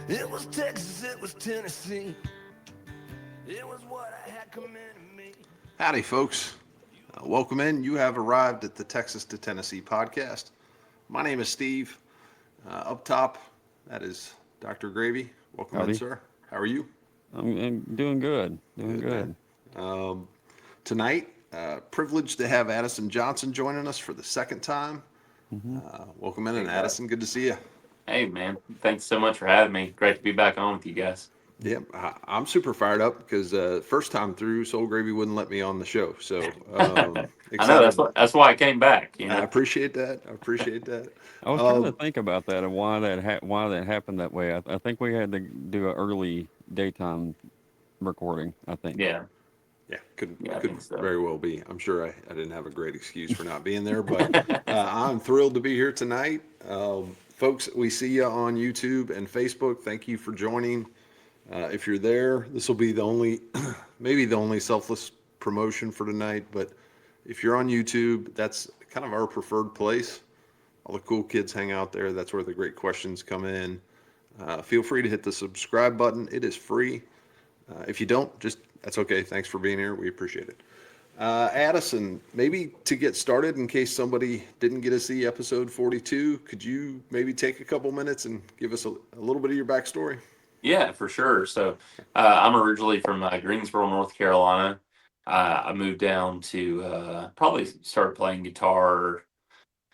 It was Texas, it was Tennessee. It was what I had coming to me. Howdy, folks. Welcome in. You have arrived at the Texas to Tennessee podcast. My name is Steve. Up top, that is Dr. Gravy. Welcome in, Howdy. sir. How are you? I'm doing good. Doing Good, man. good. Tonight, privileged to have Addison Johnson joining us for the second time. Hmm. Welcome in, Hey and guys. Addison, good to see you. Hey man, thanks so much for having me. Great to be back on with you guys. Yeah, I'm super fired up because first time through, Soul Gravy wouldn't let me on the show. So I know excited. that's why I came back. I appreciate that. I appreciate that. I was trying to Um, think about that and why that happened that way. I think we had to do an early daytime recording. I think. Yeah, yeah, could yeah, I could think so. very well be. I'm sure I didn't have a great excuse for not being there, but I'm thrilled to be here tonight. Folks, we see you on YouTube and Facebook. Thank you for joining. If you're there, this will be the only, maybe the only selfless promotion for tonight. But if you're on YouTube, that's kind of our preferred place. All the cool kids hang out there. That's where the great questions come in. Feel free to hit the subscribe button. It is free. If you don't, just that's okay. Thanks for being here. We appreciate it. Addison, maybe to get started, in case somebody didn't get to see episode 42, could you maybe take a couple minutes and give us a little bit of your backstory? Yeah, for sure. So I'm originally from Greensboro, North Carolina. I moved down to probably started playing guitar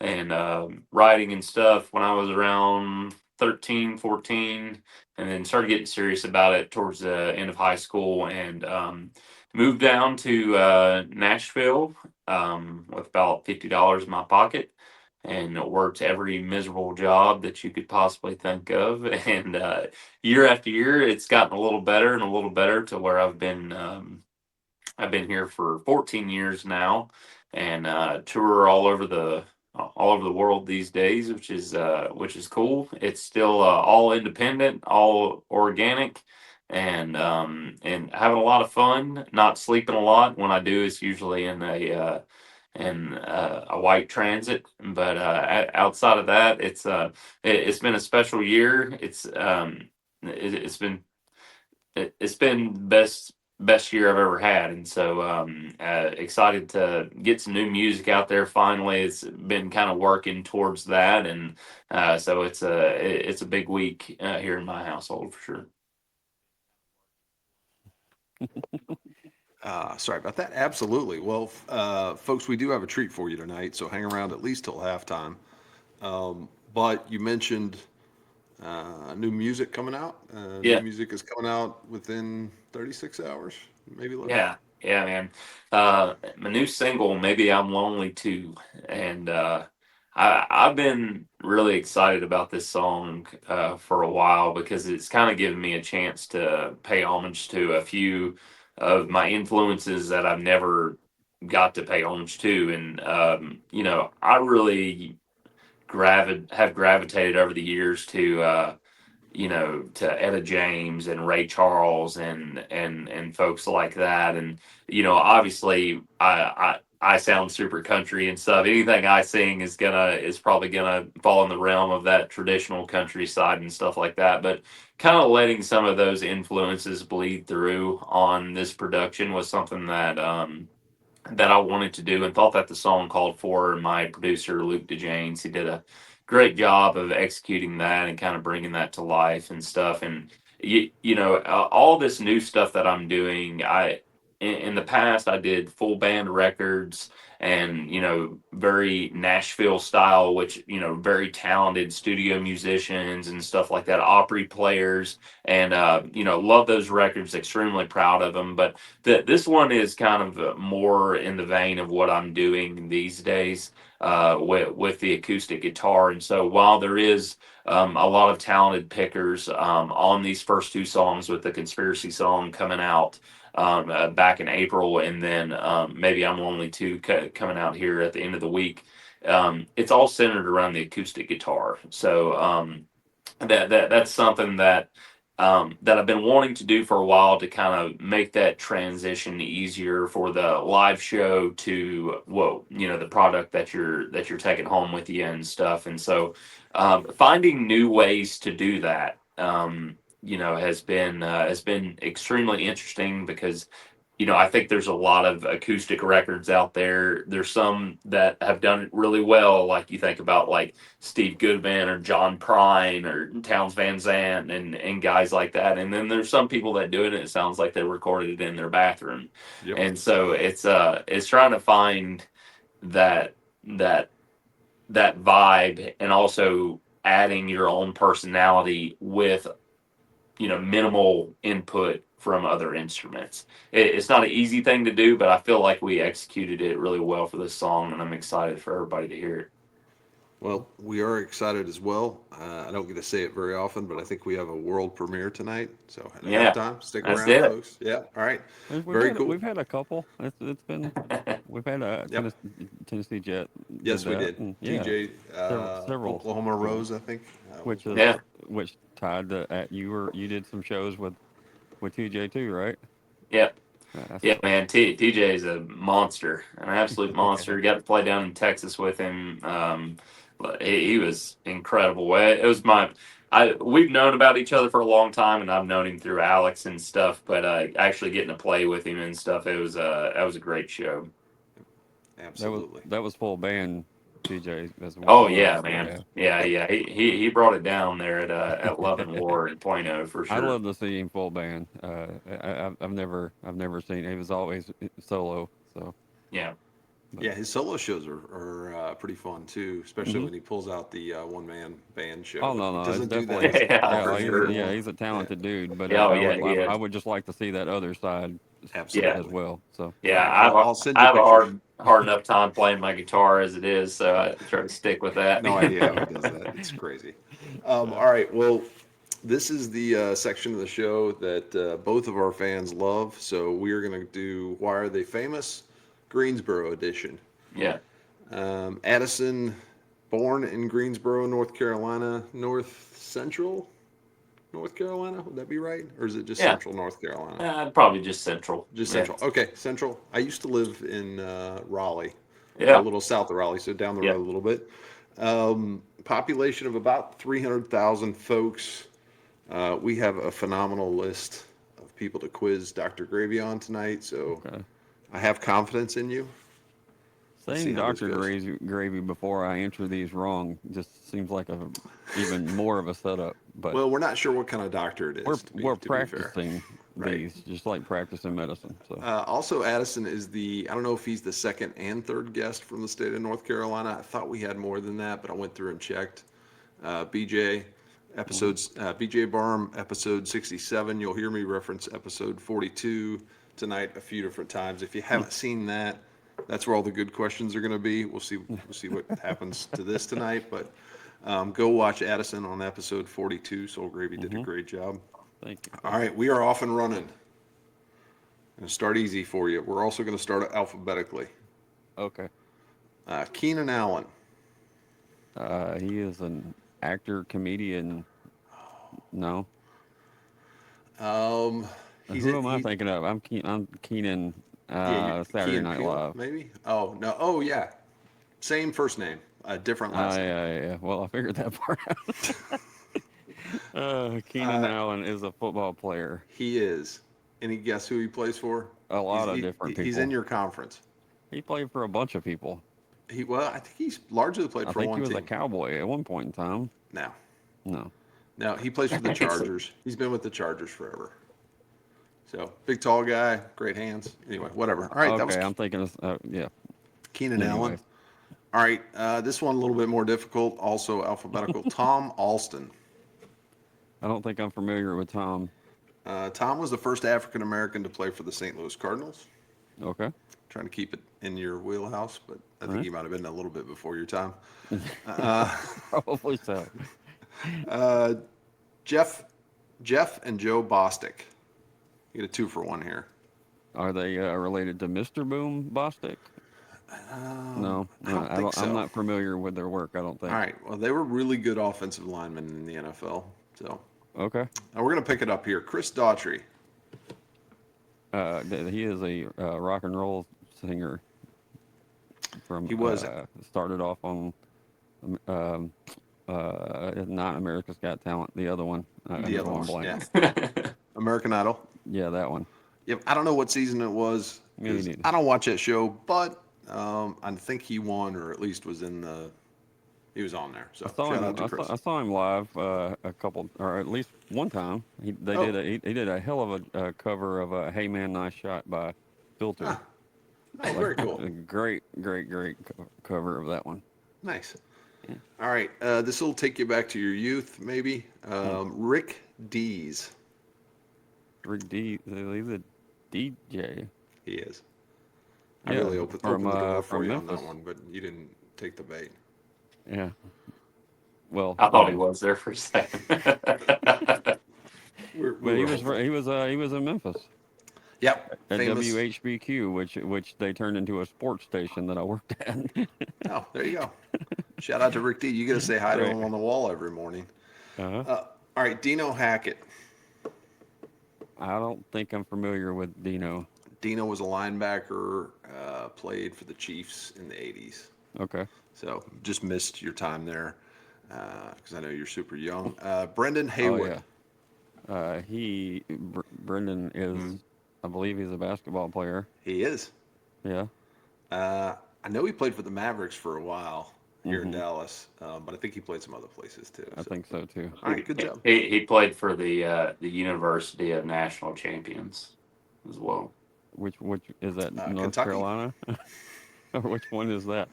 and writing and stuff when I was around 13, 14, and then started getting serious about it towards the end of high school and moved down to Nashville with about $50 in my pocket and worked every miserable job that you could possibly think of. And year after year, it's gotten a little better and a little better to where I've been here for 14 years now and tour all over the world these days, which is cool. It's still all independent, all organic, and having a lot of fun. Not sleeping a lot. When I do, it's usually in a white transit. But outside of that, it's been a special year. It's been it's been best year I've ever had, and so excited to get some new music out there. Finally, it's been kind of working towards that, and so it's a big week here in my household for sure. Sorry about that. Absolutely. Well, folks, we do have a treat for you tonight, so hang around at least till halftime. But you mentioned new music coming out. New Yeah, music is coming out within 36 hours, maybe less. yeah, man. My new single, "Maybe I'm Lonely Too," and I've been really excited about this song for a while because it's kind of given me a chance to pay homage to a few of my influences that I've never got to pay homage to, and I really have gravitated over the years to to Etta James and Ray Charles and folks like that. And obviously, I sound super country and stuff. Anything I sing is probably gonna fall in the realm of that traditional countryside and stuff like that. But kind of letting some of those influences bleed through on this production was something that I wanted to do and thought that the song called for. And my producer, Luke DeJanes, he did a great job of executing that and kind of bringing that to life and stuff. And, all this new stuff that I'm doing, in the past, I did full band records and, very Nashville style, which, very talented studio musicians and stuff like that, Opry players. And, love those records, extremely proud of them. But this one is kind of more in the vein of what I'm doing these days with the acoustic guitar. And so while there is a lot of talented pickers on these first two songs, with the conspiracy song coming out back in April, and then maybe I'm Lonely Too coming out here at the end of the week, it's all centered around the acoustic guitar. So that's something that I've been wanting to do for a while to kind of make that transition easier for the live show to the product that you're taking home with you and stuff. And so finding new ways to do that. has been extremely interesting because I think there's a lot of acoustic records out there. There's some that have done it really well, like you think about like Steve Goodman or John Prine or Townes Van Zandt and guys like that. And then there's some people that do it and it sounds like they recorded it in their bathroom. Yep. And so it's trying to find that that that vibe and also adding your own personality with minimal input from other instruments. It's not an easy thing to do, but I feel like we executed it really well for this song, and I'm excited for everybody to hear it. Well, we are excited as well. I don't get to say it very often, but I think we have a world premiere tonight. So at Yeah, halftime, stick that's around, it. folks. Yeah. All right. Very cool. We've had a couple. It's been we've had a Yep. Tennessee Jet. Yes, we that, did. and, yeah, TJ, several Oklahoma Rose, I think. which was is one. Yeah. which tied to you did some shows with TJ too, right? Yeah. That's Yeah, man. TJ is a monster, an absolute monster. Got to play down in Texas with him. But he was incredible. It was we've known about each other for a long time, and I've known him through Alex and stuff. But actually getting to play with him and stuff, that was a great show. Absolutely. That was full band TJ as well. Oh yeah, man. Yeah. He brought it down there at Love and War in Plano for I sure. love to see him full band. I've never seen. He was always solo. So Yeah. Yeah, his solo shows are pretty fun too, especially when he pulls out the one-man band show. Oh no, He it's doesn't do definitely that Yeah, often for anymore. sure. he's a talented dude. But Yeah, yeah, he I is. would just like to see that other side Absolutely. as well. So Yeah, All right, I'll send I you have a pictures. hard enough time playing my guitar as it is, so I try to stick with that. No idea how he does that. It's crazy. All right, well, this is the section of the show that both of our fans love. So we are going to do Why Are They Famous? Greensboro edition. Yeah. Addison, born in Greensboro, North Carolina, North Central North Carolina. Would that be right? Or is it just Yeah. Central North Carolina? Probably just Central. Just Yeah. Central. Okay, Central. I used to live in Raleigh, a Yeah. little south of Raleigh, so down the Yeah. road a little bit. Population of about 300,000 folks. We have a phenomenal list of people to quiz Dr. Gravy on tonight, so okay. I have confidence in you. Let's see Saying how this Dr. goes. Gravy before I enter these wrong just seems like even more of a setup. But Well, we're not sure what kind of doctor it is. we're to be fair. practicing Right. these just like practicing medicine. So Also, Addison is I don't know if he's the second and third guest from the state of North Carolina. I thought we had more than that, but I went through and checked. BJ BJ Barham, episode 67. You'll hear me reference episode 42 tonight a few different times. If you haven't seen that, that's where all the good questions are going to be. We'll see what happens to this tonight, but go watch Addison on episode 42. Soul Gravy did a great job. thank you. All right, we are off and running. Going to start easy for you. We're also going to start alphabetically. Okay. Keenan Allen. He is an actor, comedian. No. Who am I thinking of? I'm Keenan. Saturday Keenan Night Peele, Live. maybe. Oh no. Oh yeah. Same first name, different last name. Yeah. Well, I figured that part out. Keenan Allen is a football player. He is. Any guess who he plays for? A lot of different people. He's in your conference. He played for a bunch of people. I think he's largely played I for think one he was team. a Cowboy at one point in time. No, No. he plays for the Chargers. He's been with the Chargers forever. So big, tall guy, great hands. Anyway, whatever. All right, that was I'm thinking of yeah. Keenan Allen. All right, this one a little bit more difficult, also alphabetical. Tom Alston. I don't think I'm familiar with Tom. Tom was the first African American to play for the St. Louis Cardinals. Okay. Trying to keep it in your wheelhouse, but I think Right. he might have been a little bit before your time. Probably so. Jeff and Joe Bostic. You get a 2-for-1 here. Are they related to Mr. Boom Bostic? No, I don't think so. I'm not familiar with their work. I don't think. All right. Well, they were really good offensive linemen in the NFL. So Okay. now we're going to pick it up here. Chris Daughtry. He is a rock and roll singer. He was. started off on not America's Got Talent. The other one. The other I'm one, blank. yeah. American Idol. Yeah, that one. Yep. I don't know what season it was. Me 'Cause neither. I don't watch that show, but I think he won, or at least was in the. He was on there. So I saw shout him. out to Chris. I saw him live a couple, or at least one time. Oh. He did a hell of a cover of "Hey Man, Nice Shot" by Filter. Ah, nice, very cool. A great cover of that one. Nice. All right. This will take you back to your youth, maybe. Rick Dees. Rick D. He's a DJ. He is. I Yeah, really opened from, the door for from you on Memphis. that one, but you didn't take the bait. Yeah. Well, I thought he was there for a second. but he was hopeful. he was in Memphis Yep. at Famous. WHBQ, which they turned into a sports station that I worked at. Oh, there you go. Shout out to Rick D. You get to say hi to Right. him on the wall every morning. Uh-huh. All right, Dino Hackett. I don't think I'm familiar with Dino. Dino was a linebacker, played for the Chiefs in the 80s. Okay. So just missed your time there because I know you're super young. Brendan Haywood. Oh, yeah. Brendan is, I believe he's a basketball player. He is. Yeah. I know he played for the Mavericks for a while here in Dallas, but I think he played some other places too. I think so too. All right, good job. He played for the University of National Champions as well. Which is that North Kentucky. Carolina? Or which one is that?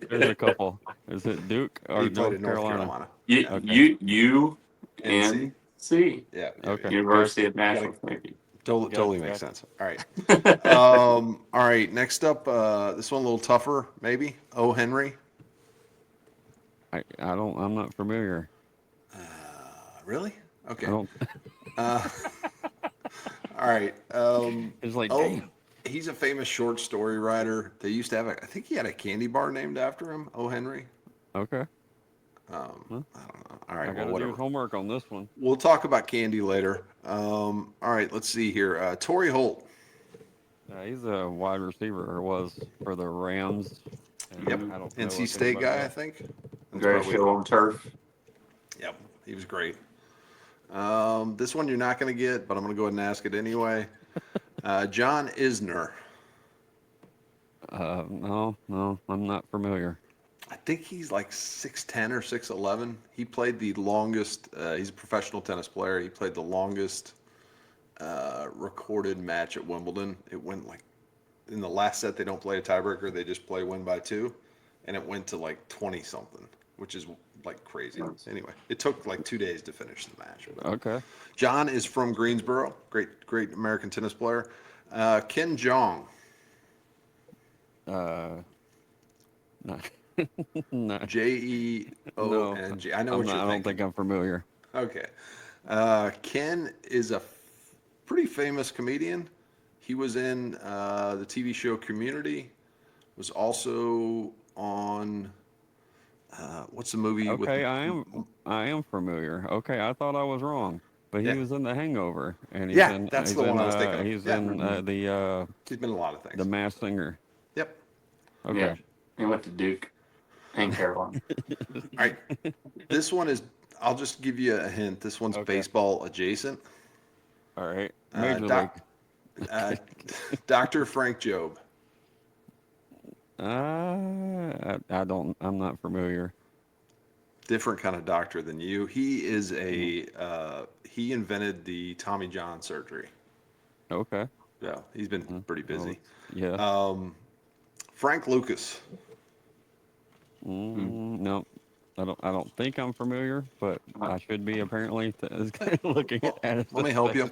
There's a couple. Is it Duke or He played North in North Carolina? UNC, Yeah. Okay. University of National Champions. Totally Gotcha. makes sense. All right. All right. Next up, this one a little tougher, maybe. O. Henry. I'm not familiar. Really? Okay. I don't. All right. It's like, Oh, damn. he's a famous short story writer. They used to have I think he had a candy bar named after him. O. Henry. Okay. I don't know. All right. I got to whatever. do homework on this one. We'll talk about candy later. All right. Let's see here. Torrey Holt. He's a wide receiver, or was for the Rams. And Yep. I don't know NC anything State about guy, that. I think. That's Great probably- show on turf. Yep, he was great. This one you're not going to get, but I'm going to go ahead and ask it anyway. John Isner. No, I'm not familiar. I think he's like 6'10 or 6'11. He played the longest, he's a professional tennis player. He played the longest recorded match at Wimbledon. It went like, in the last set, they don't play a tiebreaker. They just play win by 2. And it went to like 20 something, which is like crazy. Anyway, it took like 2 days to finish the match. Okay. John is from Greensboro. Great American tennis player. Ken Jeong. No. No. Jeong. I know what you're I don't thinking. think I'm familiar. Okay. Ken is a pretty famous comedian. He was in the TV show Community. Was also on what's the movie? Okay, I am familiar. Okay, I thought I was wrong, but he Yeah. was in The Hangover, and he's Yeah, in, that's he's the in, one I was thinking of. He's Yeah. in He's been in a lot of things. the Masked Singer. Yep. Okay. Yeah, he went to Duke and Carolina. All right. This one is. I'll just give you a hint. This one's Okay. baseball adjacent. All right. Major League. Dr. Frank Jobe. I don't. I'm not familiar. Different kind of doctor than you. He is he invented the Tommy John surgery. Okay. Yeah, he's been pretty busy. Yeah. Frank Lucas. No. I don't think I'm familiar, but I should be apparently looking at it. Let me help you.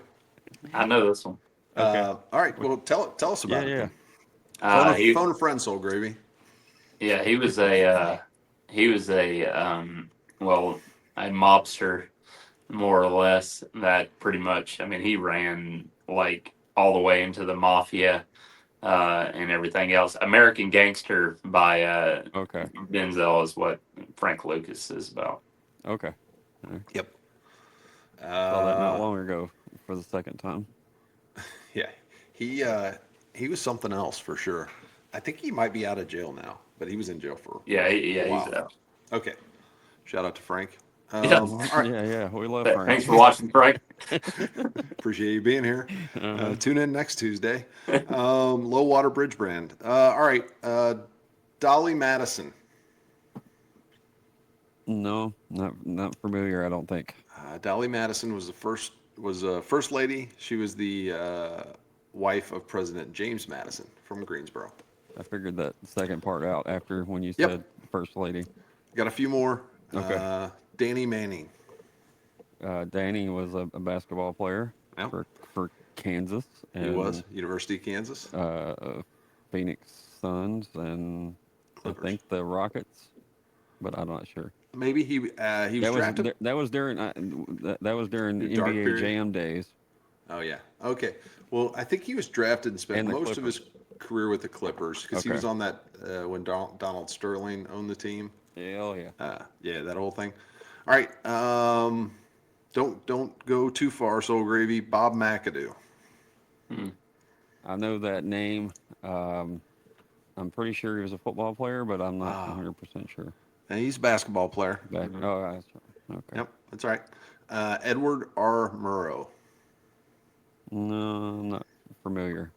I know this one. Okay. All right. Well, tell us about it. Yeah. then. Phone a friend, Soul Gravy. Yeah, he was a mobster, more or less. That pretty much. I mean, he ran like all the way into the mafia and everything else. American Gangster by Okay. Denzel is what Frank Lucas is about. Okay. Yep. Saw that not long ago for the second time. Yeah. He was something else for sure. I think he might be out of jail now, but he was in jail for Yeah, a he's while. out. Okay. Shout out to Frank. Yeah. All right. Yeah, we love Frank. Thanks for watching, Frank. Appreciate you being here. Uh-huh. Tune in next Tuesday. Low Water Bridge Brand. All right. Dolly Madison. No, not familiar. I don't think. Dolly Madison was a first lady. She was the wife of President James Madison from Greensboro. I figured that second part out after when you Yep. said first lady. Got a few more. Okay. Danny Manning. Danny was a basketball player Yep. for Kansas. He And, was University of Kansas. Phoenix Suns and Clippers. I think the Rockets, but I'm not sure. Maybe he was drafted. That was during that was during The the dark NBA period? Jam days. Oh yeah. Okay. Well, I think he was drafted and spent And the most of his career with the Clippers because he Okay. was on that when Donald Sterling owned the team. Hell yeah. Yeah, that whole thing. All right. Don't go too far, Soul Gravy. Bob McAdoo. I know that name. I'm pretty sure he was a football player, but I'm not 100% sure. And he's a basketball player. Oh, that's right. Okay. Yep, that's right. Edward R. Murrow. No, I'm not familiar.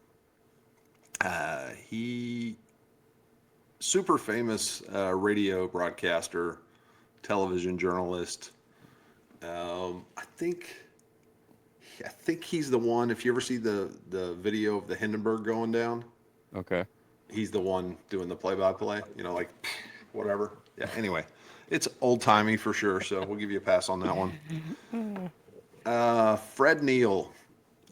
He super famous radio broadcaster, television journalist. I think he's the one. If you ever see the video of the Hindenburg going down, Okay. he's the one doing the play-by-play. You know, like whatever. Yeah. Anyway, it's old-timey for sure. So we'll give you a pass on that one. Fred Neal,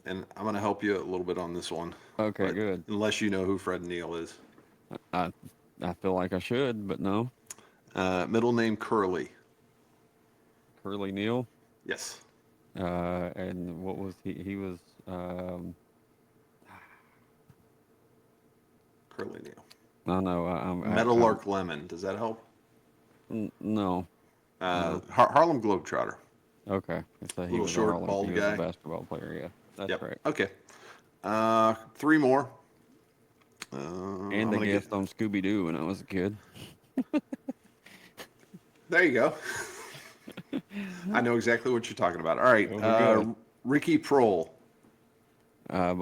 and I'm going to help you a little bit on this one. Okay, but good. Unless you know who Fred Neal is. I feel like I should, but no. Middle name Curly. Curly Neal. Yes. And what was he? He was Curly Neal. I know. I'm Meadowlark Lemon. Does that help? No. Harlem Globetrotter. Okay. So he Little was short, a bald he was guy. a basketball player. Yeah, that's Yep. right. Okay. Three more. And I'm the gonna guest on Scooby Doo when I was a kid. There you go. I know exactly what you're talking about. All right. Well, we're good. Ricky Prohl. I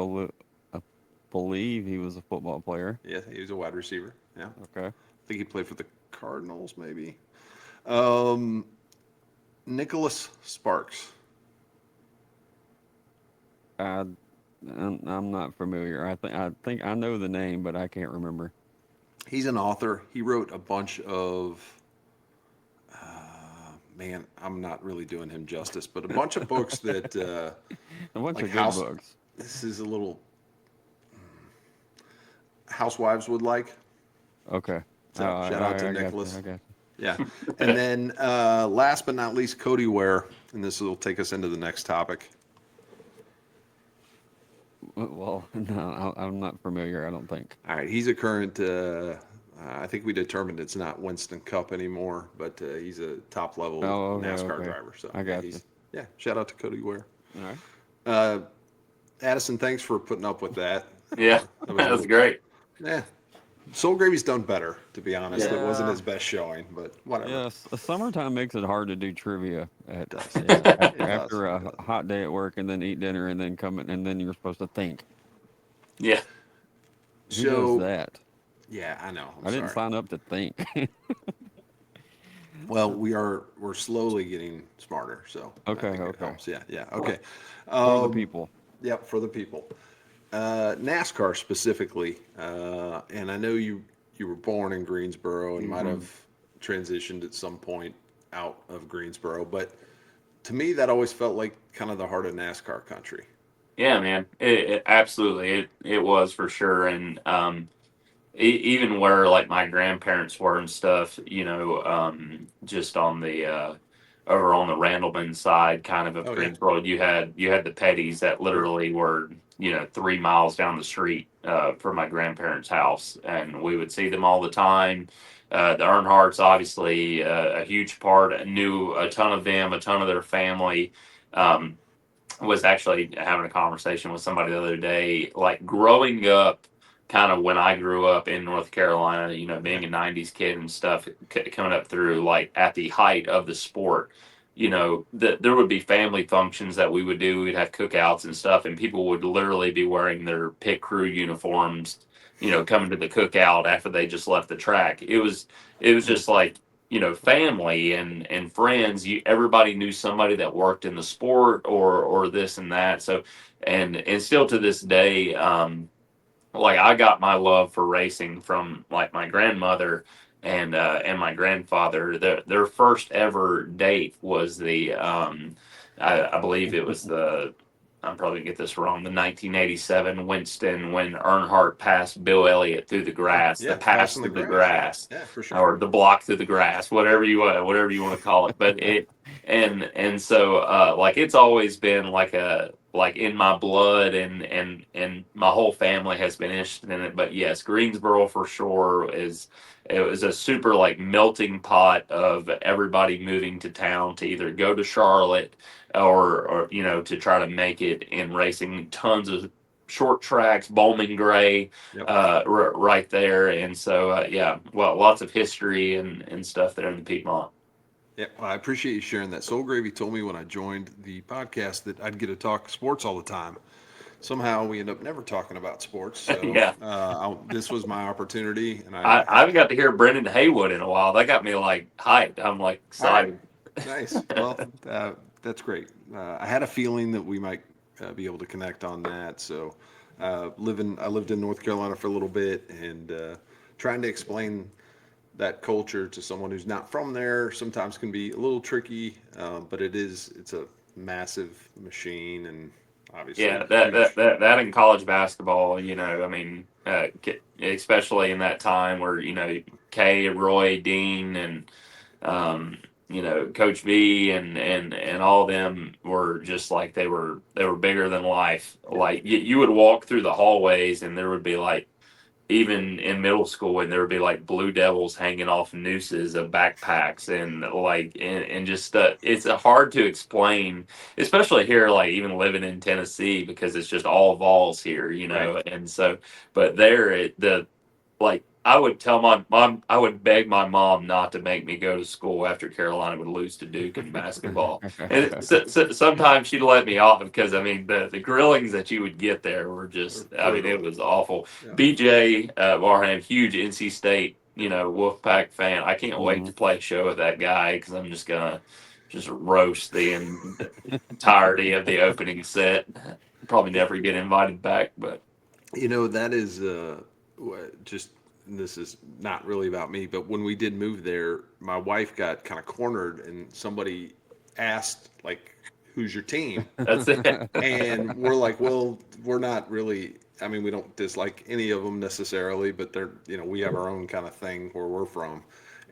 believe he was a football player. Yeah, he was a wide receiver. Yeah. Okay. I think he played for the Cardinals, maybe. Nicholas Sparks. I'm not familiar. I think I know the name, but I can't remember. He's an author. He wrote a bunch of, man, I'm not really doing him justice, but a bunch of books that, A bunch like of good House- books. this is a little, housewives would like. Okay. So, shout out to I got you, Nicholas. I got you. Yeah. And then last but not least, Cody Ware, and this will take us into the next topic. Well, no, I'm not familiar. I don't think. All right, he's a current. I think we determined it's not Winston Cup anymore, but he's a top level Okay, NASCAR okay. driver. So I got you. yeah. Shout out to Cody Ware. All right. Addison, thanks for putting up with that. Yeah, that was great. Yeah, Soul Gravy's done better, to be honest. It wasn't Yeah. his best showing, but whatever. Yes, summertime makes it hard to do trivia It does. after a hot day at work and then eat dinner and then come in, and then you're supposed to think. Yeah. Who So does that? yeah, I know. I didn't sign up to think. Well, we're slowly getting smarter, so I Okay, think it okay. helps. Yeah, yeah. Okay. For the people. Yep, for the people. NASCAR specifically, and I know you were born in Greensboro and might have transitioned at some point out of Greensboro, but to me that always felt like kind of the heart of NASCAR country. Yeah, man. It absolutely it was for sure, and even where like my grandparents were and stuff, just on the over on the Randleman side, kind of Oh, yeah. Greensboro, you had the Petties that literally were 3 miles down the street from my grandparents' house, and we would see them all the time. The Earnhardts, obviously, a huge part. I knew a ton of them, a ton of their family. Was actually having a conversation with somebody the other day. Like growing up kind of when I grew up in North Carolina, being a 90s kid and stuff, coming up through like at the height of the sport, there would be family functions that we would do. We'd have cookouts and stuff, and people would literally be wearing their pit crew uniforms, coming to the cookout after they just left the track. It was just like, family and friends. Everybody knew somebody that worked in the sport or this and that. So, and still to this day, like I got my love for racing from like my grandmother and my grandfather. Their first ever date was I believe it was I'm probably gonna get this wrong, the 1987 Winston when Earnhardt passed Bill Elliott through the grass, Yeah, the pass passing through the grass. grass, Yeah, for sure. or the block through the grass, whatever you want to call it. But and so like it's always been like in my blood, and my whole family has been interested in it. But yes, Greensboro for sure it was a super like melting pot of everybody moving to town to either go to Charlotte or to try to make it in racing. Tons of short tracks, Bowman Gray, Yep. right there. And so yeah, well, lots of history and stuff there in the Piedmont. Yeah, well, I appreciate you sharing that. Soul Gravy told me when I joined the podcast that I'd get to talk sports all the time. Somehow we end up never talking about sports. So Yeah. This was my opportunity, and I haven't got to hear Brendan Haywood in a while. That got me like hyped. I'm like excited. nice. Well, that's great. I had a feeling that we might be able to connect on that. So, I lived in North Carolina for a little bit, and trying to explain that culture to someone who's not from there sometimes can be a little tricky. But it's a massive machine, and obviously Yeah, huge. that in college basketball, I mean, especially in that time where Kay, Roy, Dean, and Coach V and all of them were just like they were bigger than life. Like you would walk through the hallways and there would be like, even in middle school, and there would be like Blue Devils hanging off nooses of backpacks and like and just it's hard to explain, especially here, like even living in Tennessee, because it's just all Vols here, Right. and so but there like I would tell my mom, I would beg my mom not to make me go to school after Carolina would lose to Duke in basketball. And sometimes she'd let me off because I mean the grillings that you would get there were just, I mean, it was awful. Yeah. BJ Barham, huge NC State, Wolfpack fan. I can't wait Mhm. to play a show with that guy because I'm just gonna just roast the entirety of the opening set. Probably never get invited back, but That is just, this is not really about me, but when we did move there, my wife got kind of cornered, and somebody asked, like, who's your team? that's it. And we're like, well, we're not really, I mean, we don't dislike any of them necessarily, but they're, we have our own kind of thing where we're from.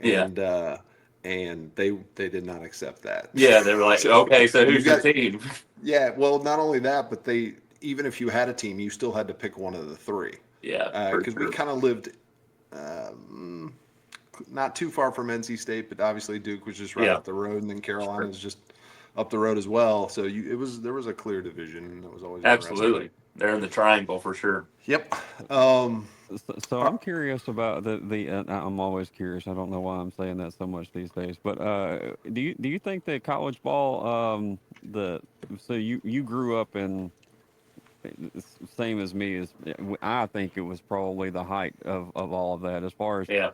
Yeah. And they did not accept that. Yeah, they were like, So okay, so you who's your got, team? yeah, well, not only that, but even if you had a team, you still had to pick one of the three. Yeah, for Because we sure. kind of lived not too far from NC State, but obviously Duke was just right Yeah. up the road, and then Carolina is just up the road as well. So there was a clear division that was always interesting. Absolutely. They're in the triangle for sure. Yep. So I'm curious about I'm always curious. I don't know why I'm saying that so much these days. But do you think that college ball so you grew up in, same as me, as I think it was probably the height of all of that, as far as Yeah.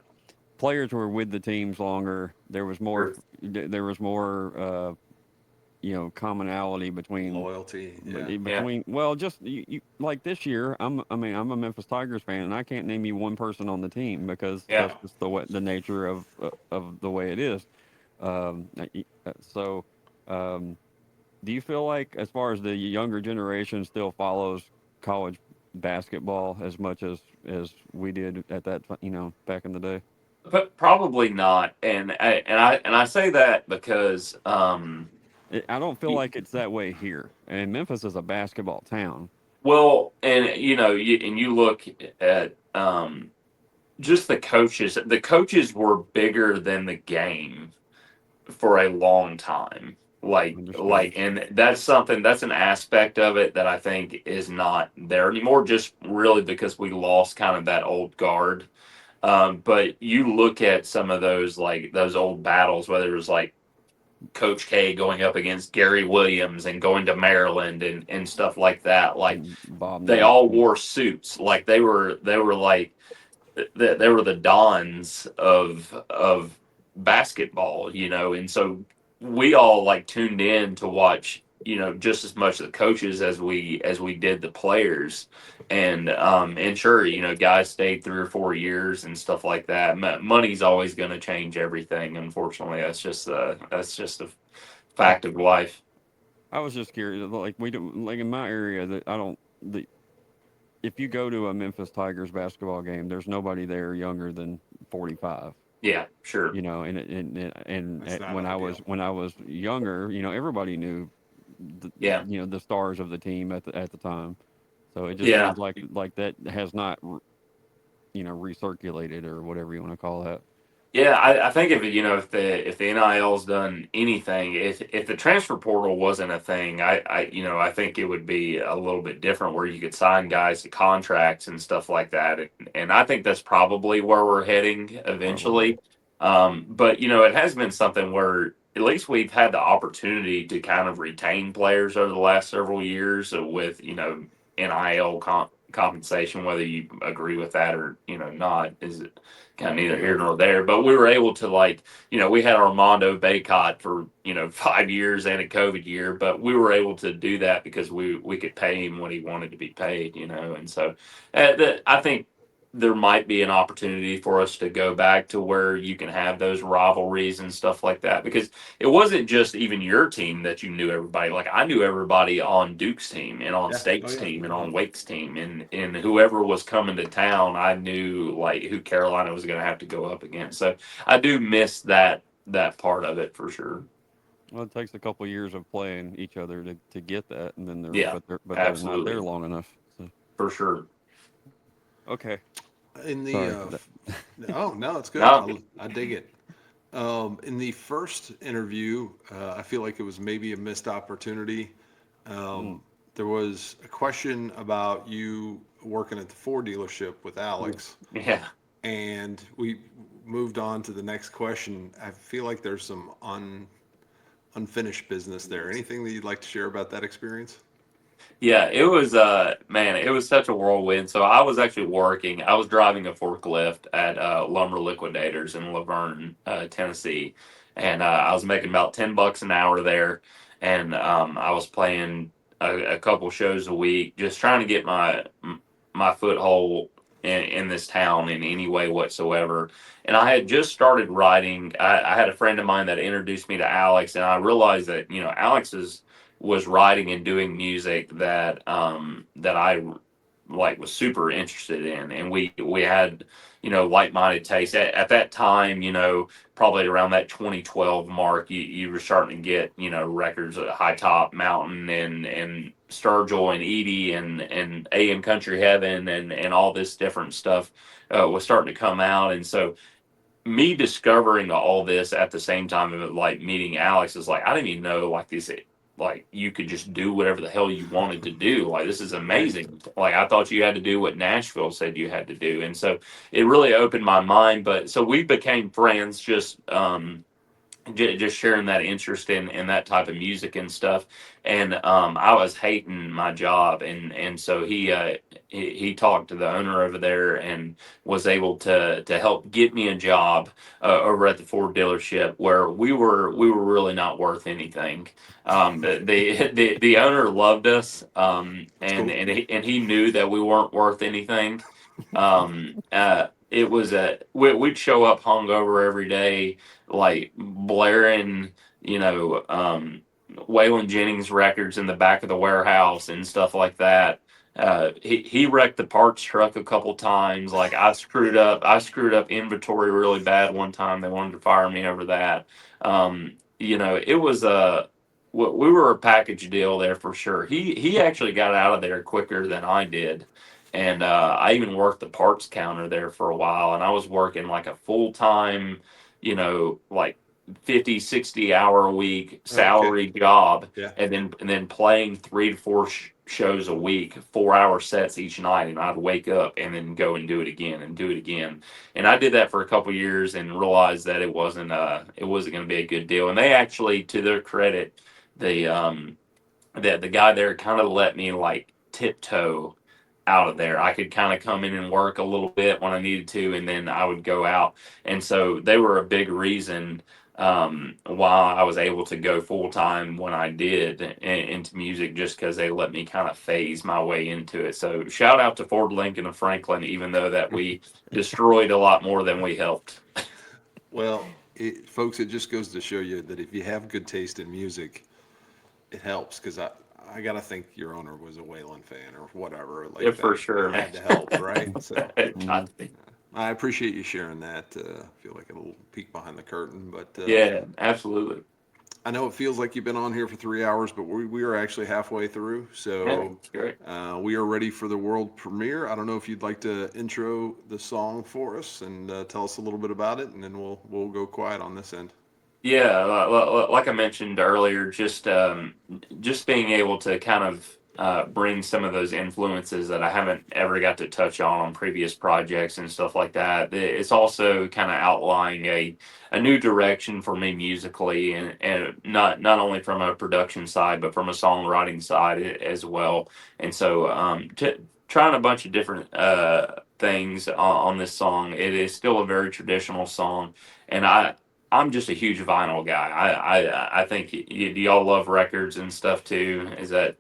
players were with the teams longer. There was more. Sure. There was more. Commonality between Loyalty. Yeah. between well, just you like this year. I'm a Memphis Tigers fan, and I can't name you one person on the team because Yeah. that's just the nature of the way it is. So, do you feel like, as far as the younger generation still follows college basketball as much as we did at that, back in the day? But probably not. And I say that because I don't feel like it's that way here. And Memphis is a basketball town. well, and you look at just the coaches. The coaches were bigger than the game for a long time. Understood. And that's an aspect of it that I think is not there anymore, just really because we lost kind of that old guard. But you look at some of those, like those old battles, whether it was like Coach K going up against Gary Williams and going to Maryland and stuff like that. Like Bob they Knapp. all wore suits, like they were like they were the dons of basketball, and so we all like tuned in to watch, just as much the coaches as we did the players, and sure, guys stayed 3 or 4 years and stuff like that. Money's always going to change everything. Unfortunately, that's just a fact of life. I was just curious. Like we do, like in my area, that I don't. The if you go to a Memphis Tigers basketball game, there's nobody there younger than 45. Yeah, sure. That's not When ideal. I was younger, everybody knew Yeah, the stars of the team at the time. So it just yeah. seems like that has not recirculated or whatever you want to call that. Yeah, I think if the NIL's done anything, if the transfer portal wasn't a thing, I think it would be a little bit different where you could sign guys to contracts and stuff like that, and I think that's probably where we're heading Probably. eventually. But it has been something where at least we've had the opportunity to kind of retain players over the last several years with NIL compensation, whether you agree with that or not, is kind of neither here nor there. But we were able to, like, we had Armando Baycott for 5 years and a COVID year, but we were able to do that because we could pay him what he wanted to be paid, and so I think there might be an opportunity for us to go back to where you can have those rivalries and stuff like that, because it wasn't just even your team that you knew everybody. Like I knew everybody on Duke's team and on Yeah. Oh State's yeah. team and Uh-huh. on Wake's team, and whoever was coming to town, I knew like who Carolina was going to have to go up against. So I do miss that part of it for sure. Well, it takes a couple years of playing each other to get that, and then Yeah, they're not there absolutely, long enough. So for sure. okay, In the sorry. oh no, it's good. No, I dig it. In the first interview, I feel like it was maybe a missed opportunity. Mm, There was a question about you working at the Ford dealership with Alex, yeah. and we moved on to the next question. I feel like there's some unfinished business there. Anything that you'd like to share about that experience? Yeah, it was man, it was such a whirlwind. So I was actually working. I was driving a forklift at Lumber Liquidators in Laverne, Tennessee, and I was making about $10 an hour there, and I was playing a couple shows a week, just trying to get my foothold in this town in any way whatsoever. And I had just started writing. I had a friend of mine that introduced me to Alex, and I realized that Alex was writing and doing music that I like was super interested in, and we had like-minded taste at that time. Probably around that 2012 mark, you were starting to get records at High Top Mountain and Sturgill and Edie and AM Country Heaven and all this different stuff was starting to come out, and so me discovering all this at the same time of like meeting Alex is like I didn't even know like this, like you could just do whatever the hell you wanted to do. Like this is Right. amazing. Like I thought you had to do what Nashville said you had to do, and so it really opened my mind. But so we became friends just sharing that interest in that type of music and stuff. And I was hating my job, and so he talked to the owner over there and was able to help get me a job over at the Ford dealership where we were really not worth anything. The owner loved us, That's cool. and he knew that we weren't worth anything. It was we'd show up hungover every day, like blaring, Waylon Jennings records in the back of the warehouse and stuff like that. He wrecked the parts truck a couple times. Like I screwed up inventory really bad one time. They wanted to fire me over that. It was we were a package deal there for sure. He actually got out of there quicker than I did, and I even worked the parts counter there for a while, and I was working like a full time, like 50, 60 hour a week Okay. salary job, Yeah. and then playing 3 to 4 shows a week, 4 hour sets each night, and I'd wake up and then go and do it again and do it again. And I did that for a couple years and realized that it wasn't going to be a good deal. And they actually, to their credit, the guy there kind of let me like tiptoe out of there. I could kind of come in and work a little bit when I needed to, and then I would go out. And so they were a big reason why I was able to go full time when I did into music, just because they let me kind of phase my way into it. So shout out to Ford, Lincoln, and Franklin, even though that we destroyed a lot more than we helped. Well, folks, it just goes to show you that if you have good taste in music, it helps, because I gotta think your owner was a Waylon fan or whatever. Like Yeah, that. for sure, It man. had to help, right? So Mhm. I appreciate you sharing that. I feel like a little peek behind the curtain, but Yeah, absolutely. I know it feels like you've been on here for 3 hours, but we are actually halfway through. Yeah, So it's great. we are ready for the world premiere. I don't know if you'd like to intro the song for us and tell us a little bit about it, and then we'll go quiet on this end. Yeah, like I mentioned earlier, just being able to kind of bring some of those influences that I haven't ever got to touch on previous projects and stuff like that. It's also kind of outlining a new direction for me musically, and not only from a production side, but from a songwriting side as well. And so, trying a bunch of different things on this song. It is still a very traditional song, and I'm just a huge vinyl guy. I think do y'all love records and stuff too? Is that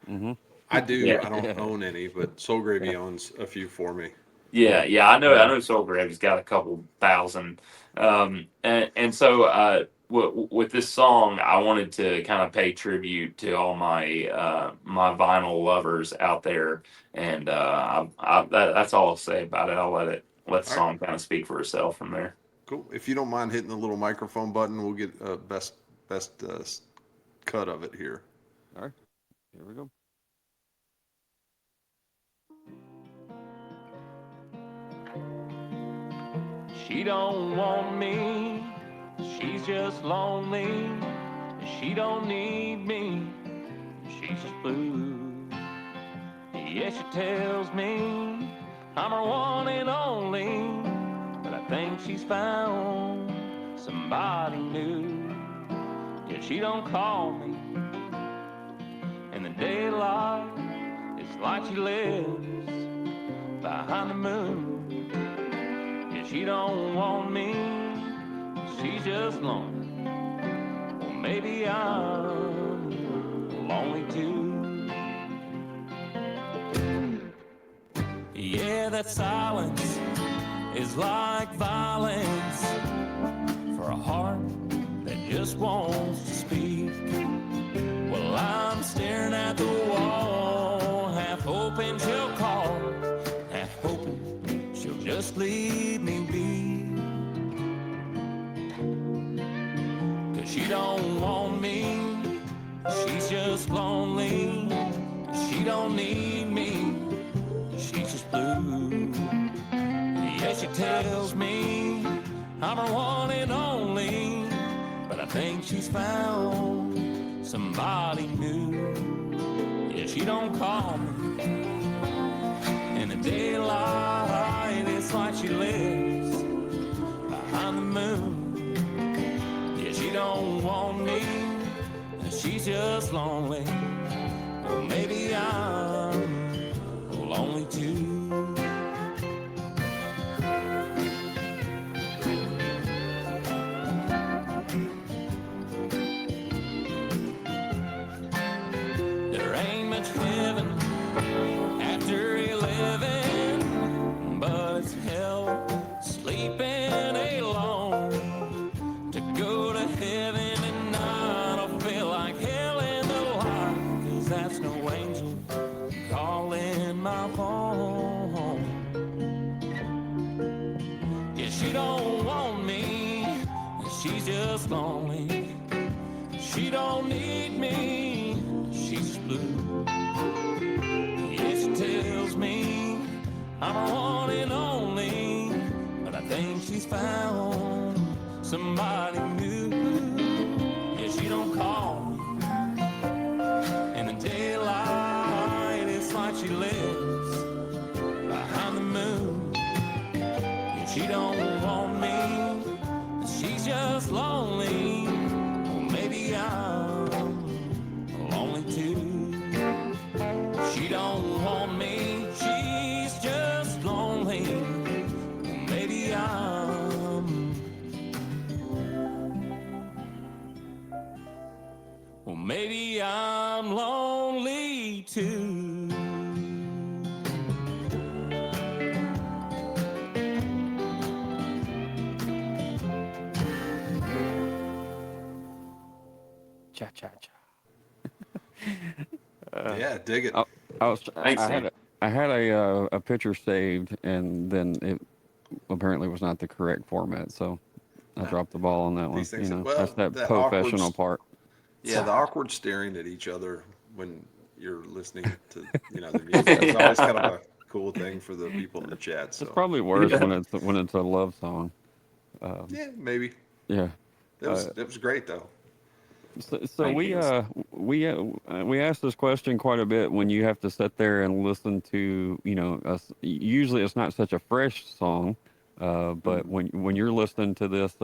Mm-hmm. I do. yeah? I don't own any, but Soul Gravy owns a few for me. Yeah. I know. Soul Grave's got a couple thousand, and so with this song, I wanted to kind of pay tribute to all my vinyl lovers out there, and that's all I'll say about it. I'll let the All right, song kind of speak for itself from there. cool. If you don't mind hitting the little microphone button, we'll get a best cut of it here. All right, here we go. She don't want me, she's just lonely. She don't need me, she's just blue. Yeah, she tells me I'm her one and only, but I think she's found somebody new. Yeah, she don't call me in the daylight, it's like she lives behind the moon. She don't want me, she's just lonely. Well, maybe I'm lonely too. Yeah, that silence is like violence for a heart that just wants to speak. Well, I'm staring at the wall, half hoping she'll call, half hoping she'll just leave me be. 'Cause she don't want me, she's just lonely. She don't need me, she's just blue. Yeah, she tells me I'm her one and only, but I think she's found somebody new. Yeah, she don't call me in the daylight, it's like she lives behind the moon. Yeah, she don't want me, she's just lonely. Well, maybe I'm lonely too. There ain't much heaven after 11, but it's hell sleeping alone. To go to heaven and not, I'll feel like hell in the light, 'cause that's no angel calling my phone. Yeah, she don't want me, she's just lonely. She don't need me, she's just blue. Yeah, she tells me I'm her one and only, but I think she's found somebody new. Yeah, she don't call in the daylight. It's like she lives behind the moon. Yeah, she don't want me, she's just lonely. Well, maybe I'm lonely too. She don't want me, she's just lonely. Well, maybe I'm lonely too. Cha cha cha. Yeah, dig it. Thanks, Sam. I had a picture saved, and then it apparently was not the correct format, so I dropped the ball on that one. These things- You know, well, that's that that professional awkward- part. Yeah, the awkward staring at each other when you're listening to the music is always kind of a cool thing for the people in the chat. So It's probably worse when it's a love song. yeah, maybe. Yeah. That was great though. So we ask this question quite a bit when you have to sit there and listen to, usually it's not such a fresh song, but when you're listening to this,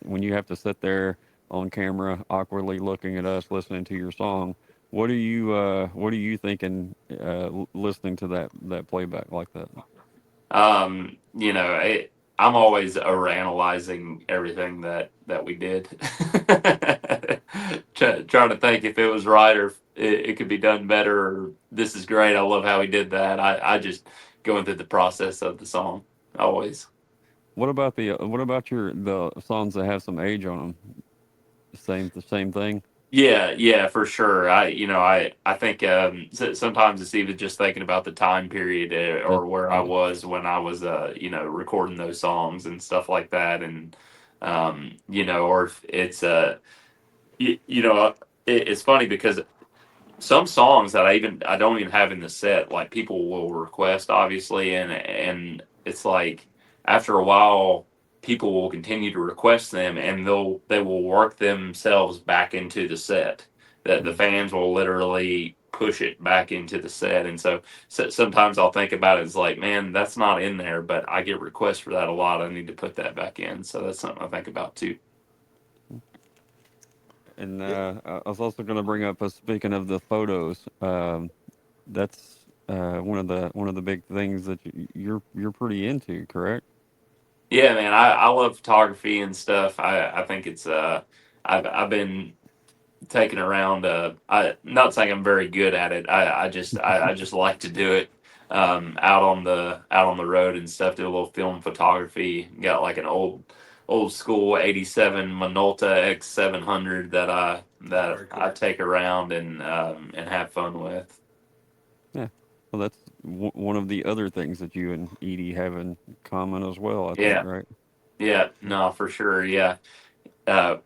when you have to sit there on camera awkwardly looking at us listening to your song, what are you thinking listening to that playback like that? I'm always overanalyzing everything that we did. Trying to think if it was right or if it could be done better, or this is great, I love how he did that. I just going through the process of the song always. What about the songs that have some age on them? The same thing. Yeah, for sure. I think sometimes it's even just thinking about the time period or where I was when I was recording those songs and stuff like that, and or if it's it's funny because some songs that I don't even have in the set, like people will request obviously, and it's like after a while people will continue to request them, and they will work themselves back into the set. That the fans will literally push it back into the set, and so sometimes I'll think about it as like, man, that's not in there, but I get requests for that a lot. I need to put that back in, so that's something I think about too. And I was also going to bring up, speaking of the photos, that's one of the big things that you're pretty into, correct? Yeah, man, I love photography and stuff. I think it's I've been taking around. I not saying I'm very good at it. I just like to do it out on the road and stuff. Do a little film photography. Got like an old school '87 Minolta X700 that I take around and have fun with. Yeah. Well, that's one of the other things that you and Edie have in common as well, I Yeah. think, right? Yeah, no, for sure. Yeah. I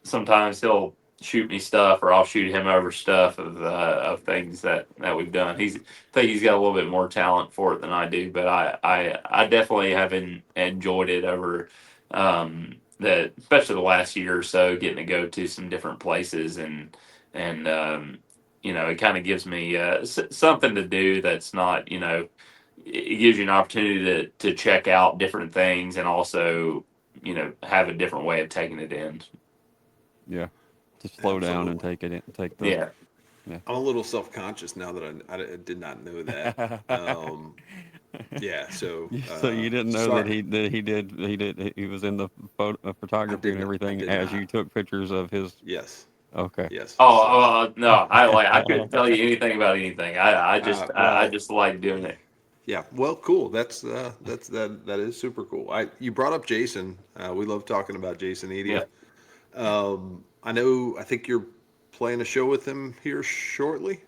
sometimes he'll shoot me stuff, or I'll shoot him over stuff of things that we've done. I think he's got a little bit more talent for it than I do, but I definitely have enjoyed it over especially the last year or so, getting to go to some different places and it kind of gives me something to do that's not it gives you an opportunity to check out different things and also have a different way of taking it in. Yeah. To slow down and take it in, take the Yeah. I'm a little self-conscious now that I did not know that. Yeah, so So you didn't know sorry. he was in the photography and everything as not. you took pictures of his. Yes, Okay. yes. No, I couldn't tell you anything about anything. I just like doing it. Yeah, well, cool. That is super cool. You brought up Jason. We love talking about Jason Edie. Yeah. I think you're playing a show with him here shortly.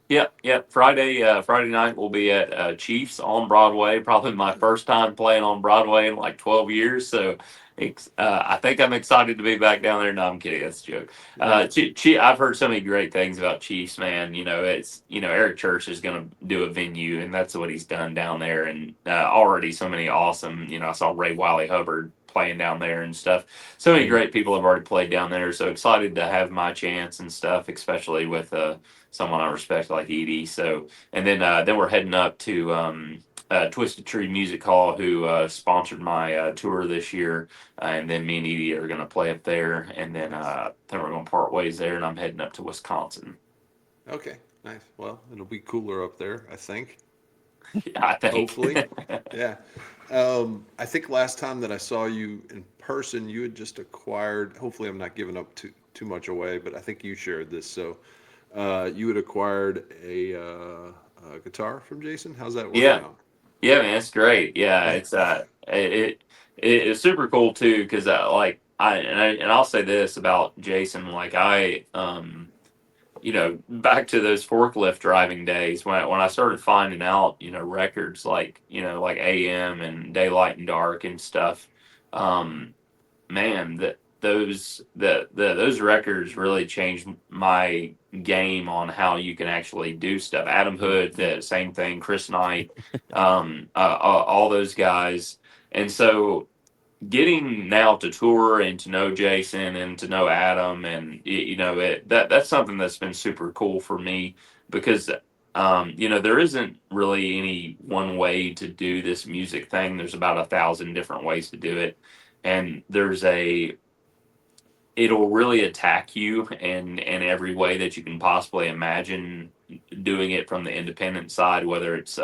Yep. Friday night we'll be at Chiefs on Broadway. Probably my first time playing on Broadway in like 12 years. So I think I'm excited to be back down there. No, I'm kidding. That's a joke. I've heard so many great things about Chiefs, man. It's Eric Church is going to do a venue, and that's what he's done down there. And already so many awesome. I saw Ray Wiley Hubbard playing down there and stuff. So many great people have already played down there. So excited to have my chance and stuff, especially with someone I respect like Edie. So and then we're heading up to Twisted Tree Music Hall, who sponsored my tour this year, and then me and Edie are going to play up there, and then we're going to part ways there, and I'm heading up to Wisconsin. Okay, nice. Well, it'll be cooler up there, I think. Yeah, I think. Hopefully. Yeah. I think last time that I saw you in person, you had just acquired, hopefully I'm not giving up too much away, but I think you shared this. So you had acquired a guitar from Jason. How's that working Yeah. out? Yeah, man, it's great. Yeah, it's super cool too because I'll say this about Jason, like back to those forklift driving days when I started finding out, records like like AM and Daylight and Dark and stuff. Man, those records really changed my game on how you can actually do stuff. Adam Hood, the same thing. Chris Knight, all those guys, and so getting now to tour and to know Jason and to know Adam, and that's something that's been super cool for me because there isn't really any one way to do this music thing. There's about 1,000 different ways to do it, and it'll really attack you in every way that you can possibly imagine doing it from the independent side, whether it's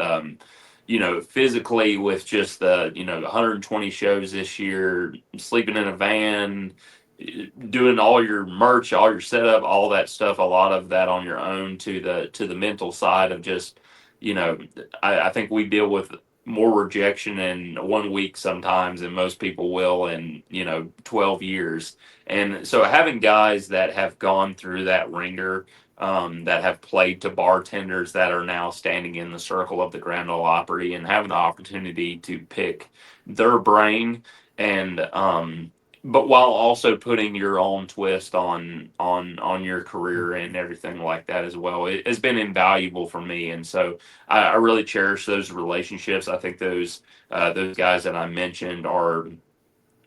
physically with just the 120 shows this year, sleeping in a van, doing all your merch, all your setup, all that stuff, a lot of that on your own, to the mental side of just I think we deal with more rejection in 1 week sometimes than most people will in 12 years. And so having guys that have gone through that ringer, that have played to bartenders that are now standing in the circle of the Grand Ole Opry, and having the opportunity to pick their brain, and but while also putting your own twist on your career and everything like that as well, it has been invaluable for me. And so I really cherish those relationships. I think those guys that I mentioned are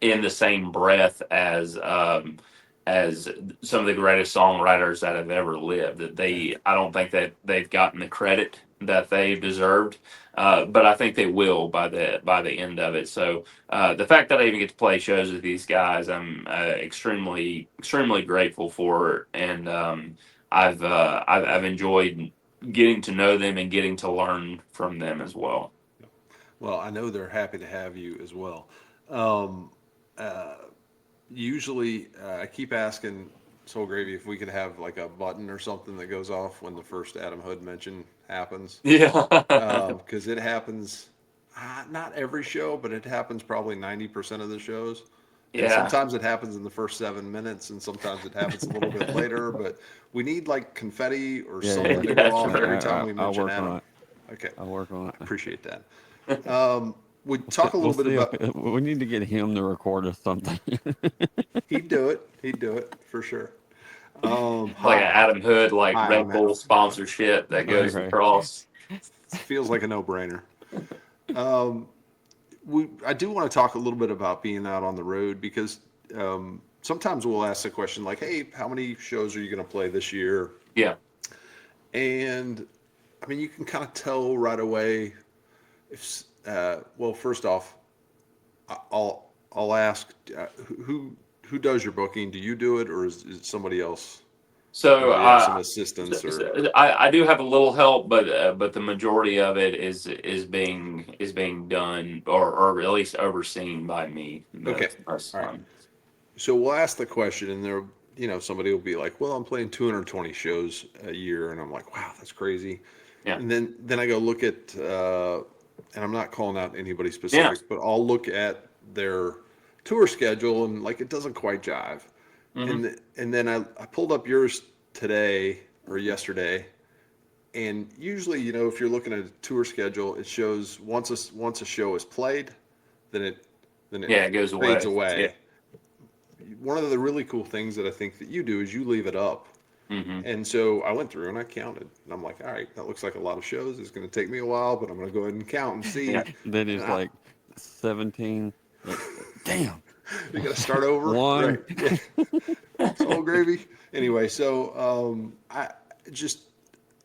in the same breath as some of the greatest songwriters that have ever lived. That I don't think that they've gotten the credit that they deserved, but I think they will by the end of it. So the fact that I even get to play shows with these guys, I'm extremely grateful for, and I've enjoyed getting to know them and getting to learn from them as well. Well, I know they're happy to have you as well. Um, Usually, I keep asking Soul Gravy if we could have like a button or something that goes off when the first Adam Hood mention happens. Yeah. Because it happens, not every show, but it happens probably 90% of the shows. And Yeah. sometimes it happens in the first 7 minutes, and sometimes it happens a little bit later. But we need like confetti or something to go off every time we mention I'll work on Adam. it. Okay, I'll work on it. appreciate that. We talk a little bit see about. we need to get him to record us something. He'd do it. He'd do it for sure. Like an Adam Hood, like Hi, Red I'm Bull Adam. sponsorship that goes Right. across. Feels like a no-brainer. I do want to talk a little bit about being out on the road because sometimes we'll ask the question like, "Hey, how many shows are you going to play this year?" Yeah. And I mean, you can kind of tell right away if. Well, first off, I'll ask who does your booking? Do you do it, or is it somebody else? So Do you have some assistance, or I do have a little help, but the majority of it is being done or at least overseen by me. Okay. All right. So we'll ask the question, and there, somebody will be like, "Well, I'm playing 220 shows a year," and I'm like, "Wow, that's crazy." Yeah. And then I go look at, and I'm not calling out anybody specific, but I'll look at their tour schedule, and like it doesn't quite jive. Mhm. And then I pulled up yours today or yesterday, and usually, if you're looking at a tour schedule, it shows once a show is played, then it it goes fades away. away. One of the really cool things that I think that you do is you leave it up. Mm-hmm. And so I went through and I counted, and I'm like, all right, that looks like a lot of shows. It's going to take me a while, but I'm going to go ahead and count and see. Yeah. Then it's And like 17. Damn. You got to start over. One. Right. Yeah. Soul gravy. Anyway, so I just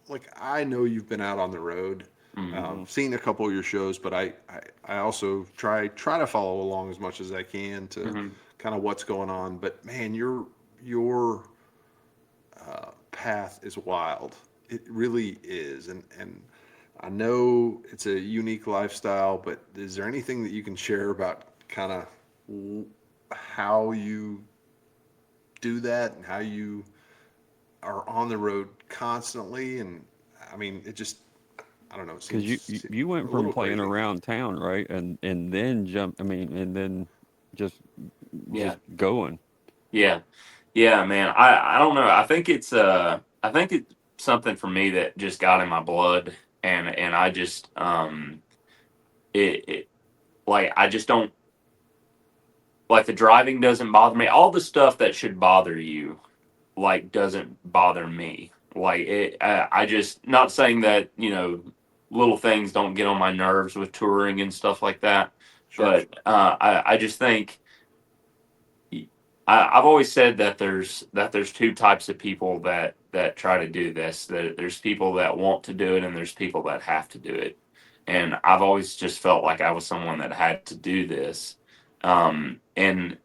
like I know you've been out on the road, seen a couple of your shows, but I also try to follow along as much as I can to Mm-hmm. kind of what's going on. But man, your path is wild. It really is, and I know it's a unique lifestyle. But is there anything that you can share about kind of how you do that and how you are on the road constantly? And I mean, it just, I don't know, it Because seems you a went from little playing crazy. around town, right, and then jump. I mean, and then just Yeah. going. Yeah. Yeah, man. I don't know. I think it's something for me that just got in my blood, and I just it like I just don't like the driving doesn't bother me. All the stuff that should bother you like doesn't bother me. Like it I just not saying that, little things don't get on my nerves with touring and stuff like that, Sure. but I just think I've always said that there's two types of people that try to do this. That there's people that want to do it, and there's people that have to do it. And I've always just felt like I was someone that had to do this. And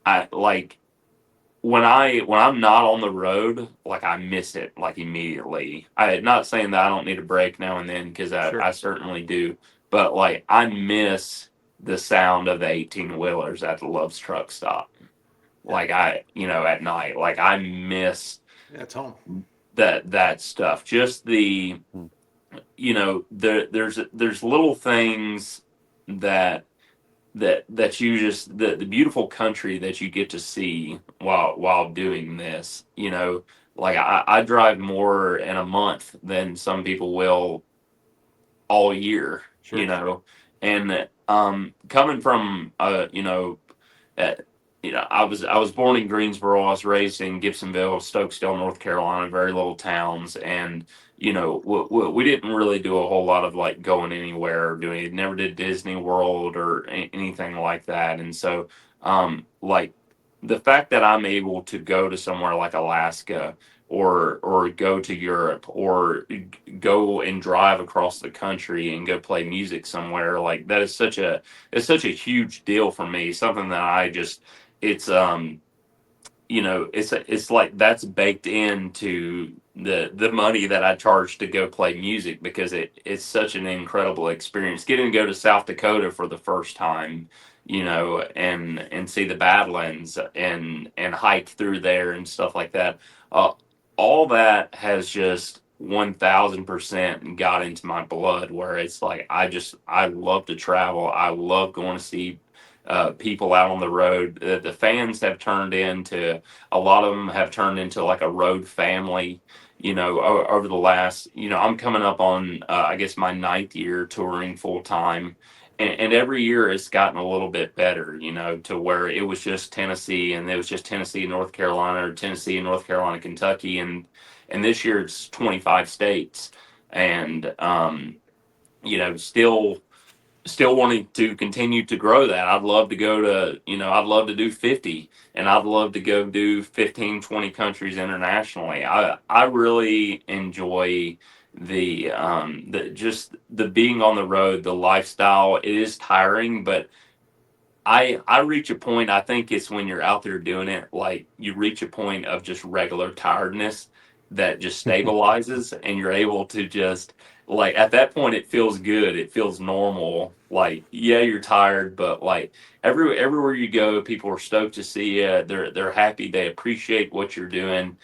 I like when I'm not on the road, like I miss it like immediately. I not saying that I don't need a break now and then because Sure. I certainly do, but like I miss the sound of the 18 wheelers at the Love's truck stop. Yeah. Like at night, like I miss Yeah, it's home. that stuff. Just the Hmm. there's little things that that you just the beautiful country that you get to see while doing this. Like I drive more in a month than some people will all year. Sure. And coming from uh, I was born in Greensboro. I was raised in Gibsonville, Stokesdale, North Carolina, very little towns, and we didn't really do a whole lot of like going anywhere or doing it. Never did Disney World or anything like that, and so like the fact that I'm able to go to somewhere like Alaska or go to Europe or go and drive across the country and go play music somewhere like that is such a huge deal for me. Something that I just it's it's like that's baked into the money that I charge to go play music because it's such an incredible experience. Getting to go to South Dakota for the first time, and see the Badlands and hike through there and stuff like that. Uh, all that has just 1,000% got into my blood where it's like I love to travel. I love going to see people out on the road. The fans have turned into a lot of them have turned into like a road family. Over the last, I'm coming up on I guess my ninth year touring full time, and every year it's gotten a little bit better. To where it was just Tennessee, and it was just Tennessee, North Carolina, or Tennessee, North Carolina, Kentucky, and this year it's 25 states, and still wanting to continue to grow that. I'd love to go to, I'd love to do 50, and I'd love to go do 15, 20 countries internationally. I really enjoy the just the being on the road, the lifestyle. It is tiring, but I reach a point, I think it's when you're out there doing it, like you reach a point of just regular tiredness that just stabilizes and you're able to just like at that point it feels good. It feels normal. Like, yeah, you're tired, but like everywhere you go, people are stoked to see you. They're happy, they appreciate what you're doing.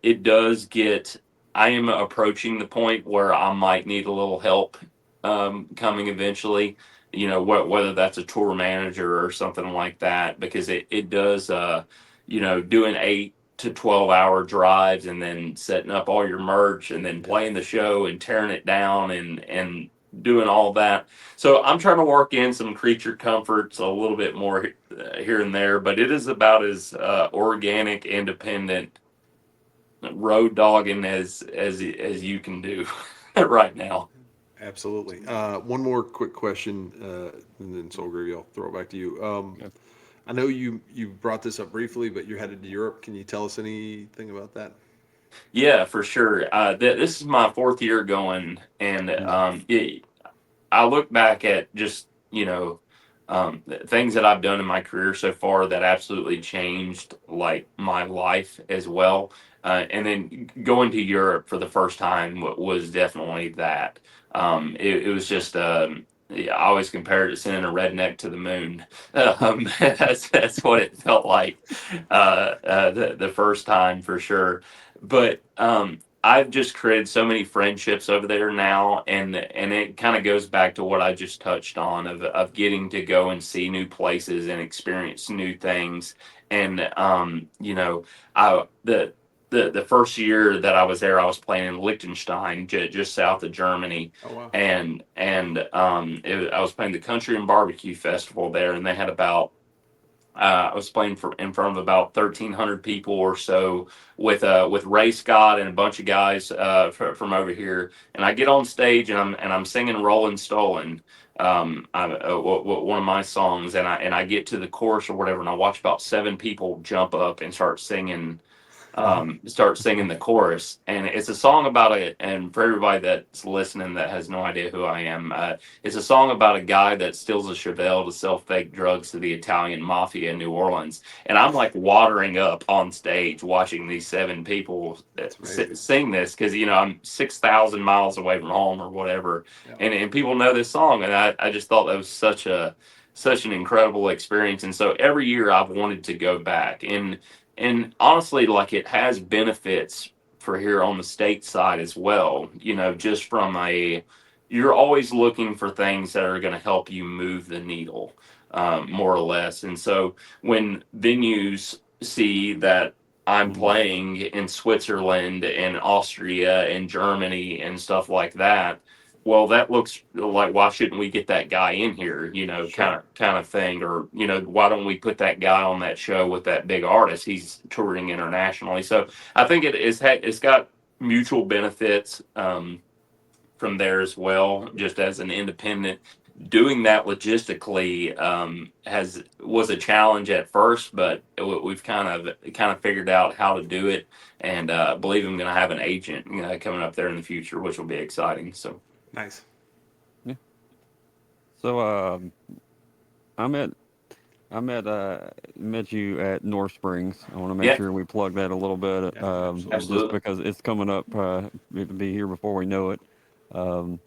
It does get I am approaching the point where I might need a little help coming eventually, whether that's a tour manager or something like that, because it does doing 8 to 12 hour drives and then setting up all your merch and then Yeah. playing the show and tearing it down and doing all that. So I'm trying to work in some creature comforts a little bit more here and there, but it is about as organic, independent road dogging as you can do right now. Absolutely. One more quick question, and then Soul Groovy, I'll throw it back to you. Yeah. I know you brought this up briefly, but you're headed to Europe. Can you tell us anything about that? Yeah, for sure. This is my fourth year going, and Mm. I look back at just, things that I've done in my career so far that absolutely changed like my life as well. And then going to Europe for the first time was definitely that. It was just, yeah, I always compare it to sending a redneck to the moon. That's what it felt like the first time for sure. But I've just created so many friendships over there now, and it kind of goes back to what I just touched on of getting to go and see new places and experience new things. And I the first year that I was there, I was playing in Liechtenstein, just south of Germany, Oh wow. I was playing the Country and Barbecue Festival there, and they had about I was playing in front of about 1,300 people or so with Ray Scott and a bunch of guys from over here. And I get on stage and I'm singing "Rollin' Stolen," one of my songs, and I get to the chorus or whatever, and I watch about seven people jump up and start singing the chorus. And it's a song about and for everybody that's listening that has no idea who I am, it's a song about a guy that steals a Chevelle to sell fake drugs to the Italian mafia in New Orleans. And I'm like watering up on stage watching these seven people That's amazing. sing this because, I'm 6,000 miles away from home or whatever. Yeah. And people know this song. And I just thought that was such an incredible experience. And so every year I've wanted to go back. And honestly, like it has benefits for here on the state side as well. Just from you're always looking for things that are going to help you move the needle, more or less. And so when venues see that I'm Mhm. playing in Switzerland and Austria and Germany and stuff like that, well, that looks like, why shouldn't we get that guy in here, Sure. kind of thing, or why don't we put that guy on that show with that big artist? He's touring internationally, so I think it's got mutual benefits from there as well. Just as an independent, doing that logistically has was a challenge at first, but we've kind of figured out how to do it, and believe I'm going to have an agent coming up there in the future, which will be exciting. So. Nice. Yeah. So I met met you at North Springs. I want to make Yeah, sure we plug that a little bit, Yeah, absolutely. just absolutely. because it's coming up. It'll be here before we know it.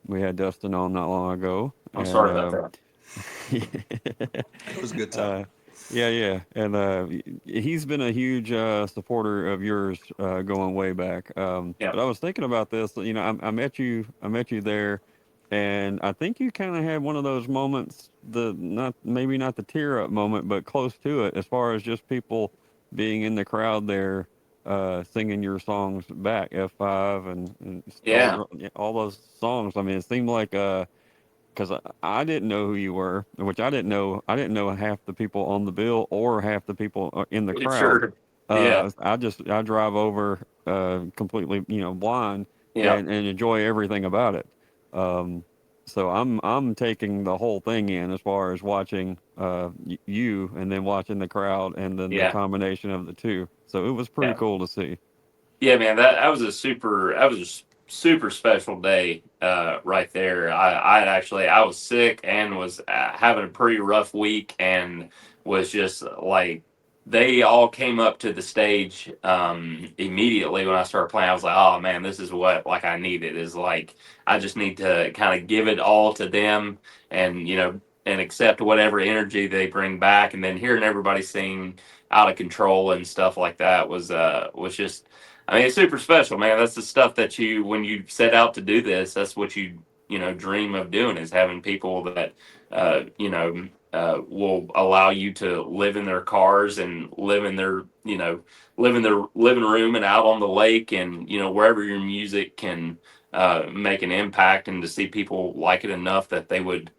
We had Dustin on not long ago, I'm and sorry about that. It was a good time. uh, yeah, yeah, and he's been a huge supporter of yours going way back. Yeah, But I was thinking about this. I met you there, and I think you kind of had one of those moments, the not maybe not the tear up moment, but close to it, as far as just people being in the crowd there, singing your songs back, F5 and yeah, all those songs. I mean, it seemed like because I didn't know who you were, which I didn't know. I didn't know half the people on the bill or half the people in the crowd. sure. Yeah, I drive over completely, blind yeah, and enjoy everything about it. Um, so I'm taking the whole thing in as far as watching you and then watching the crowd and then the yeah, combination of the two. So it was pretty yeah. cool to see. Yeah, man, that was a super special day right there. I was sick and was having a pretty rough week, and was just like, they all came up to the stage immediately when I started playing. I was like, oh man, this is what like I needed, is like I just need to kind of give it all to them, and and accept whatever energy they bring back. And then hearing everybody sing out of control and stuff like that was just, I mean, it's super special, man. That's the stuff that when you set out to do this, that's what you dream of doing, is having people that, will allow you to live in their cars and live in their living room and out on the lake, and, wherever your music can, make an impact, and to see people like it enough that they would,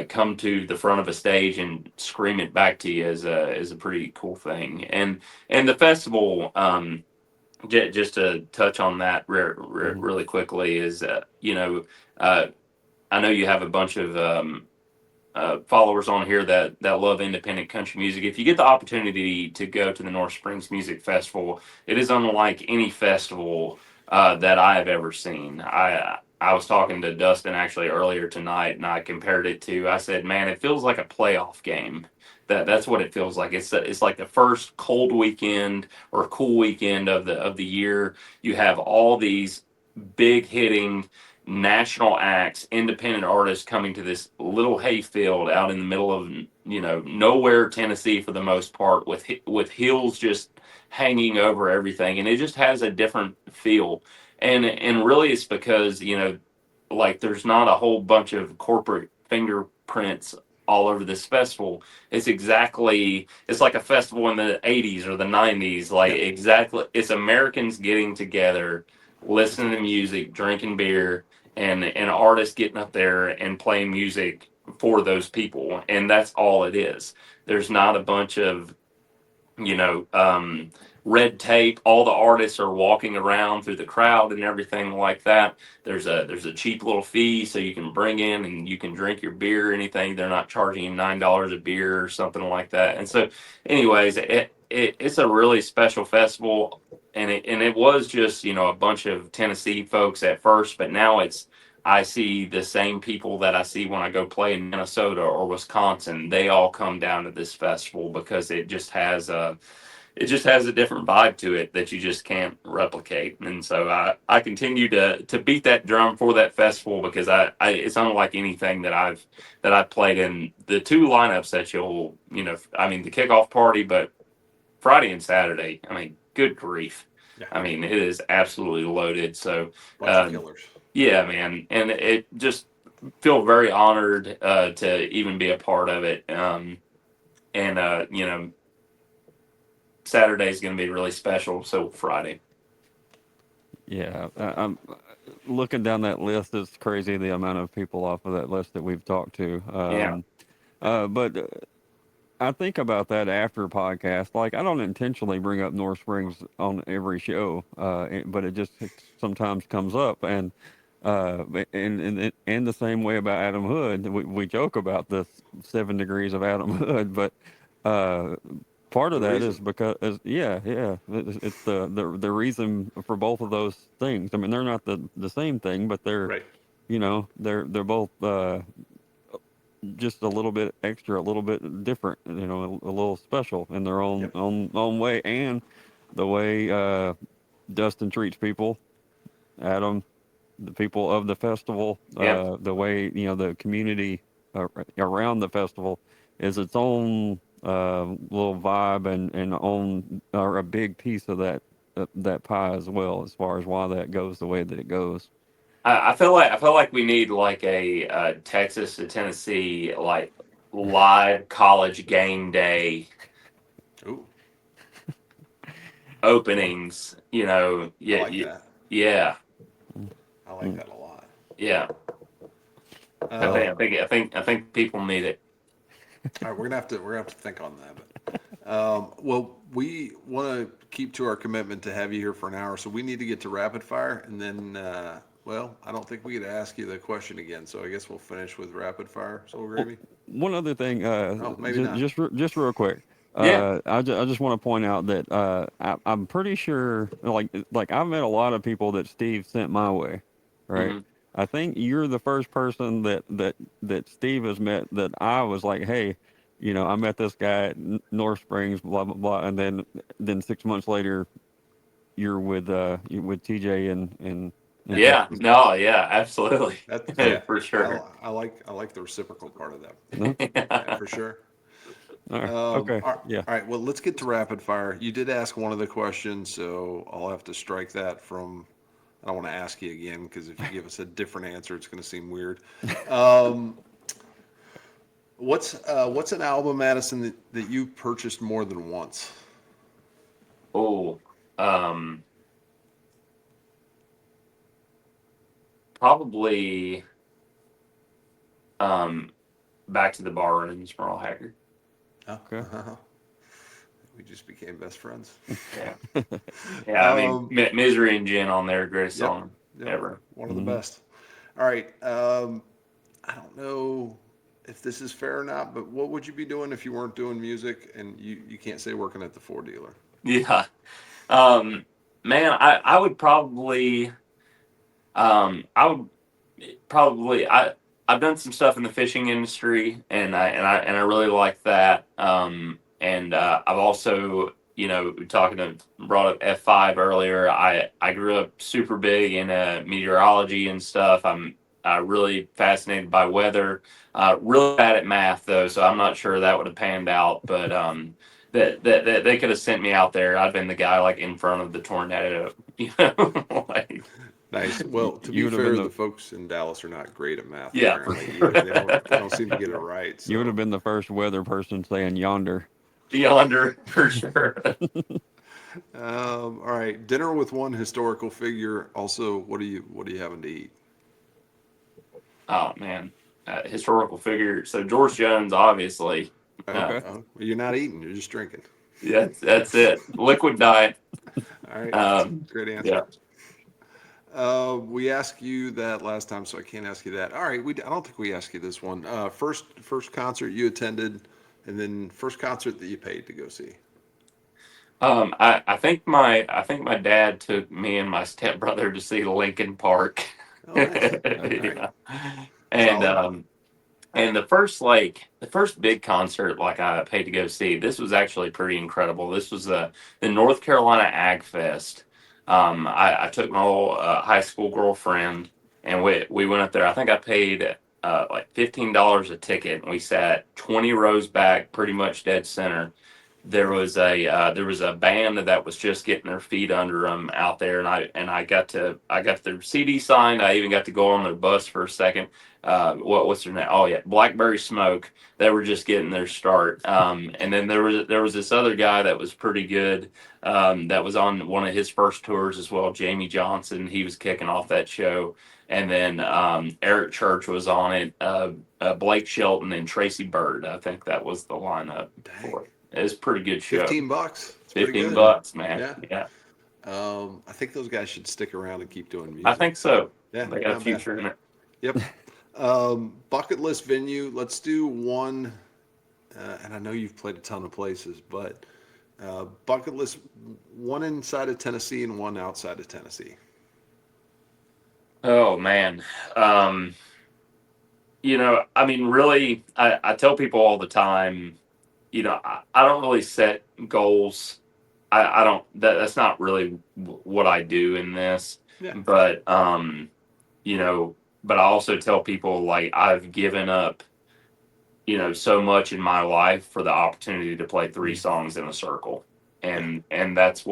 come to the front of a stage and scream it back to you is a pretty cool thing. And the festival, just to touch on that Hmm. really quickly, is uh, I know you have a bunch of followers on here that love independent country music. If you get the opportunity to go to the North Springs Music Festival, it is unlike any festival that I have ever seen. I was talking to Dustin actually earlier tonight, and I compared it to. I said, "Man, it feels like a playoff game. That's what it feels like. It's like the first cold weekend or cool weekend of the year. You have all these big hitting national acts, independent artists coming to this little hayfield out in the middle of nowhere, Tennessee for the most part, with hills just hanging over everything, and it just has a different feel. And really, it's because like there's not a whole bunch of corporate fingerprints all over this festival. It's like a festival in the 80s or the 90s, like exactly. It's Americans getting together, listening to music, drinking beer, and an artist getting up there and playing music for those people, and that's all it is. There's not a bunch of you know red tape. All the artists are walking around through the crowd and everything like that. There's a cheap little fee, so you can bring in and you can drink your beer or anything. They're not charging you $9 a beer or something like that. And so anyways, it's a really special festival, and it was just a bunch of Tennessee folks at first, but now I see the same people that I see when I go play in Minnesota or Wisconsin. They all come down to this festival because it just has a different vibe to it that you just can't replicate. And so I continue to beat that drum for that festival because it's unlike anything that I've played in. The two lineups that the kickoff party, but Friday and Saturday, I mean, good grief. Yeah. I mean, it is absolutely loaded. So Bunch of killers. yeah, man, and it just feel very honored to even be a part of it. Saturday is going to be really special. So Friday. Yeah, I'm looking down that list. It's crazy the amount of people off of that list that we've talked to. But I think about that after podcast. Like, I don't intentionally bring up North Springs on every show, but it just sometimes comes up. And the same way about Adam Hood, we joke about the 7 degrees of Adam Hood, but part of that is because it's the reason for both of those things. I mean, they're not the same thing, but they're Right. they're both just a little bit extra, a little bit different, a little special in their own way, and the way Dustin treats people, Adam, the people of the festival, the way the community around the festival is its own little vibe and own or a big piece of that pie as well, as far as why that goes the way that it goes. I feel like we need like a Texas to Tennessee like live college game day Ooh, openings. I like that. Yeah, I like that a lot. yeah. I think people need it. All right, we're gonna have to think on that. But, well, we want to keep to our commitment to have you here for an hour, so we need to get to rapid fire, and then, I don't think we get to ask you the question again. So I guess we'll finish with rapid fire. Soul Gravy. One other thing, maybe not. just real quick. Yeah. I just want to point out that I'm pretty sure, like I've met a lot of people that Steve sent my way, right? Mm-hmm. I think you're the first person that Steve has met that I was like, hey, I met this guy at North Springs, blah blah blah, and then 6 months later, you're with TJ and Yeah, no, yeah, absolutely. That's for sure. I like the reciprocal part of that. No? Yeah, for sure. All right. Okay. All Yeah. right. Well, let's get to rapid fire. You did ask one of the questions, so I'll have to strike that from. I don't want to ask you again because if you give us a different answer, it's going to seem weird. What's an album, Addison, that you purchased more than once? Oh, probably Back to the Barrooms, Merle Haggard. Oh, Okay. We just became best friends. Yeah, yeah. I mean, Misery and Gin on there, greatest song Yep, ever. one of the best. All right. I don't know if this is fair or not, but what would you be doing if you weren't doing music and you can't say working at the Ford dealer? Yeah. Um, Man, I would probably, I would probably, I've done some stuff in the fishing industry, and I really like that. And I've also, talking to brought up F5 earlier. I grew up super big in meteorology and stuff. I'm really fascinated by weather. Really bad at math though, so I'm not sure that would have panned out. But that they could have sent me out there. I've been the guy like in front of the tornado, like Nice. Well, to You be would have been fair, the the folks in Dallas are not great at math, yeah, for apparently. sure. They don't seem to get it right. you would have So, been the first weather person saying yonder. Yonder for sure. all right. Dinner with one historical figure. Also, what are you having to eat? Oh man, historical figure. So George Jones, obviously. Okay. You're not eating. You're just drinking. Yeah, that's it. Liquid diet. All right. Great Yeah. answer. We asked you that last time, so I can't ask you that. All right. I don't think we asked you this one. First concert you attended, and then first concert that you paid to go see. I think my dad took me and my stepbrother to see Lincoln Park. Oh, nice. All right. Yeah. And Solid. and the first big concert like I paid to go see, this was actually pretty incredible. This was the North Carolina Ag Fest. I took my old high school girlfriend and we went up there. I think I paid like $15 a ticket and we sat 20 rows back, pretty much dead center. There was a band that was just getting their feet under them out there, and I got their CD signed. I even got to go on their bus for a second. What's their name? Oh yeah, Blackberry Smoke. They were just getting their start. And then there was this other guy that was pretty good. That was on one of his first tours as well. Jamie Johnson. He was kicking off that show. And then Eric Church was on it. Blake Shelton and Tracy Bird. I think that was the lineup for it. It was a pretty good show. $15. It's pretty 15 good. bucks, man. Yeah. Yeah. I think those guys should stick around and keep doing music. I think so. Yeah, They got a not bad. future in it. Yep. Bucket list venue. Let's do one. And I know you've played a ton of places, but bucket list, one inside of Tennessee and one outside of Tennessee. Oh man. I mean, really, I tell people all the time, I don't really set goals. I don't, that's not really what I do in this. Yeah. But, but I also tell people like I've given up, so much in my life for the opportunity to play 3 songs in a circle. And that's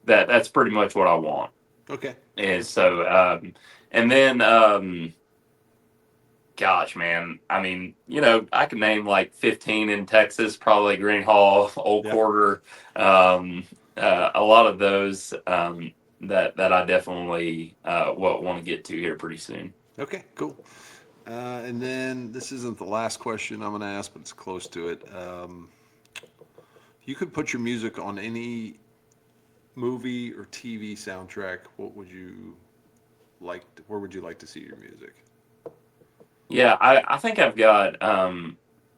that's pretty much what I want. Okay. And so, and then, gosh, man, I mean, I could name like 15 in Texas, probably Green Hall, Old Yeah. Quarter, a lot of those that I definitely want to get to here pretty soon. Okay, cool. And then this isn't the last question I'm going to ask, but it's close to it. You could put your music on any movie or TV soundtrack. What would you like? Where would you like to see your music? Yeah, I think I've got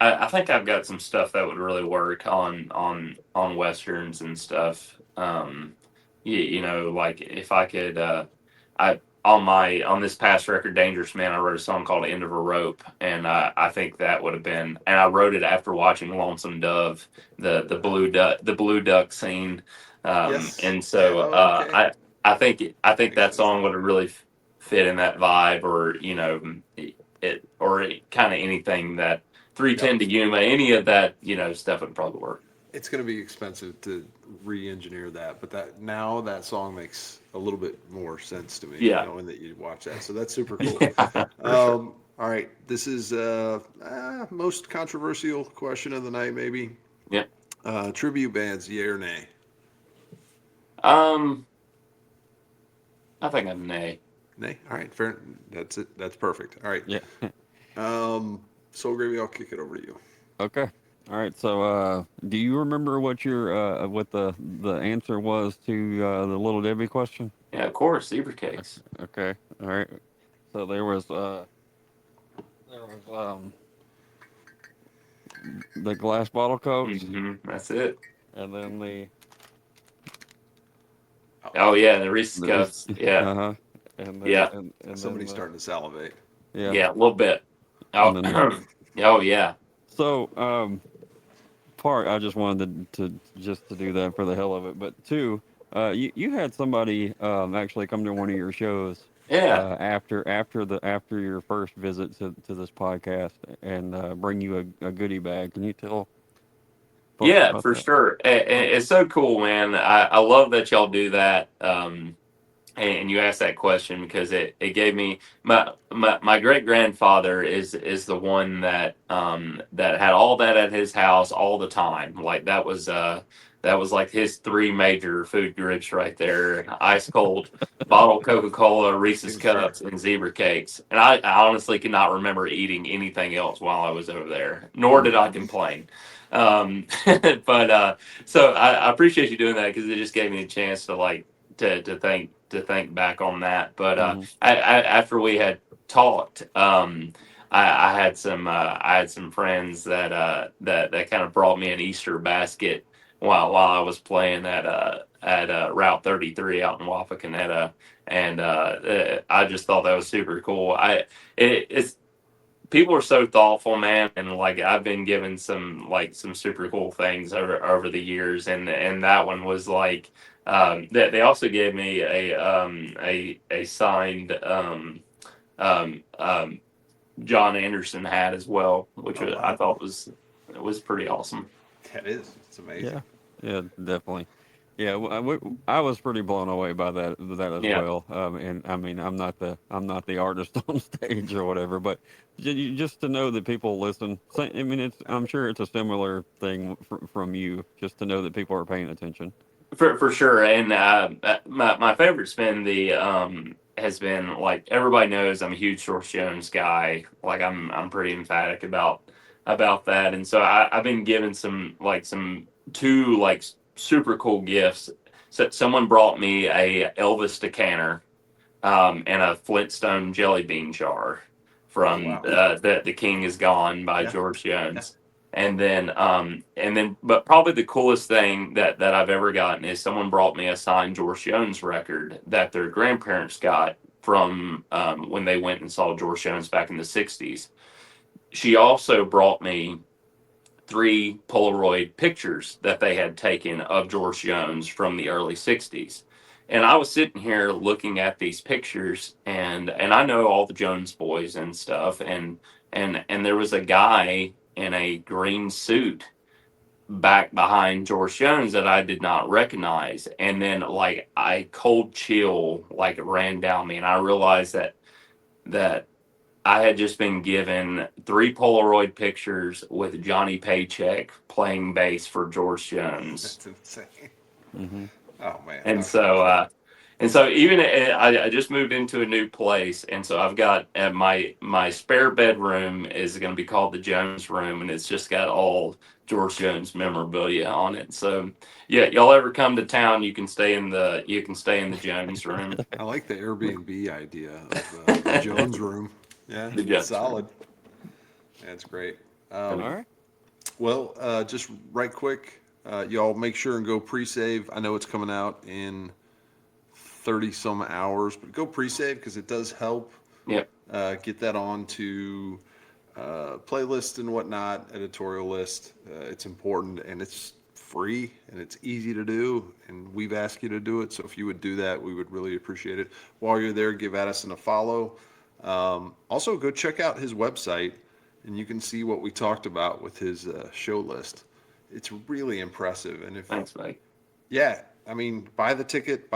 I think I've got some stuff that would really work on westerns and stuff. Like if I could, I on this past record, Dangerous Man, I wrote a song called "End of a Rope," and I think that would have been, and I wrote it after watching Lonesome Dove, the blue duck scene, Yes. and so Okay. I think Makes that sense. song would have really fit in that vibe, or it or kind of anything that 310 to Yuma, any of that stuff would probably work. It's going to be expensive to re-engineer that, but that song makes a little bit more sense to me, Yeah. knowing that you watch that. So that's super cool. For sure. All right, this is most controversial question of the night, maybe. Yeah. Tribute bands, yay or nay? I think I'm nay. Nay. All right, fair. That's it. That's perfect. All right. Yeah. Soul Gravy, I'll kick it over to you. Okay. All right. So, do you remember what your what the answer was to the Little Debbie question? Yeah, of course, zebra cakes. Okay. All right. So there was was the glass bottle cokes, That's it. and then the Oh yeah, the Reese's Cups. Yeah, uh-huh, and then yeah, and Somebody's then starting to salivate. yeah, yeah, a little bit. and Oh, then oh yeah. so part I just wanted to do that for the hell of it, but two, you had somebody actually come to one of your shows Yeah. after your first visit to this podcast and bring you a goodie bag. Can you tell folks Yeah, about for that? sure. It's so cool, man. I love that y'all do that. And you asked that question because it gave me my great grandfather is the one that that had all that at his house all the time. Like that was like his three major food groups right there: ice cold bottled Coca Cola, Reese's Sure. Cups, and zebra cakes. And I honestly cannot remember eating anything else while I was over there. Nor did I complain. But so I appreciate you doing that because it just gave me a chance to like to think back on that. But Hmm. after we had talked, I had some friends that that kind of brought me an Easter basket while I was playing at Route 33 out in Wapakoneta, and I just thought that was super cool. It's people are so thoughtful, man, and like I've been given some like some super cool things over the years, and that one was like they also gave me a signed um, um, John Anderson hat as well, which Oh I wow, thought was pretty awesome. that is. It's amazing. Yeah, yeah, definitely. Yeah, I was pretty blown away by that as Yeah, well. And I mean, I'm not the artist on stage or whatever, but just to know that people listen. I mean, I'm sure it's a similar thing from you, just to know that people are paying attention. for sure. And my favorite spin the has been like everybody knows I'm a huge George Jones guy. Like I'm pretty emphatic about that, and so I've been given some like some two like super cool gifts. So someone brought me a Elvis decanter and a Flintstone jelly bean jar Oh from wow. the King is Gone by Yeah. George Yeah. Jones. And then, but probably the coolest thing that I've ever gotten is someone brought me a signed George Jones record that their grandparents got from when they went and saw George Jones back in the '60s. She also brought me three Polaroid pictures that they had taken of George Jones from the early '60s. And I was sitting here looking at these pictures, and I know all the Jones boys and stuff, and there was a guy in a green suit back behind George Jones that I did not recognize. And then like I cold chill like ran down me, and I realized that I had just been given three Polaroid pictures with Johnny Paycheck playing bass for George Jones. That's insane. Hmm. Oh man. And Okay. so even I just moved into a new place, and so I've got my spare bedroom is going to be called the Jones room, and it's just got all George Jones memorabilia on it. So yeah, y'all ever come to town, you can stay in the Jones room. I like the Airbnb idea of the Jones room. Yeah, The Jones room. solid. That's great. All right. Well, just right quick, y'all make sure and go pre-save. I know it's coming out in 30 some hours, but go pre-save because it does help Yep. get that on to playlist and whatnot, editorial list. It's important and it's free and it's easy to do. And we've asked you to do it. So if you would do that, we would really appreciate it. While you're there, give Addison a follow. Also, go check out his website and you can see what we talked about with his show list. It's really impressive. And if, Thanks, mate. yeah, I mean, buy the ticket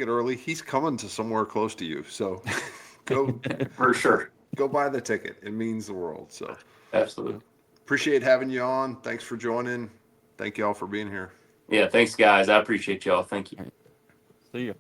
early. He's coming to somewhere close to you. So go, For sure. go buy the ticket. It means the world. So Absolutely. appreciate having you on. Thanks for joining. Thank you all for being here. Yeah, thanks guys. I appreciate y'all. Thank you. See you.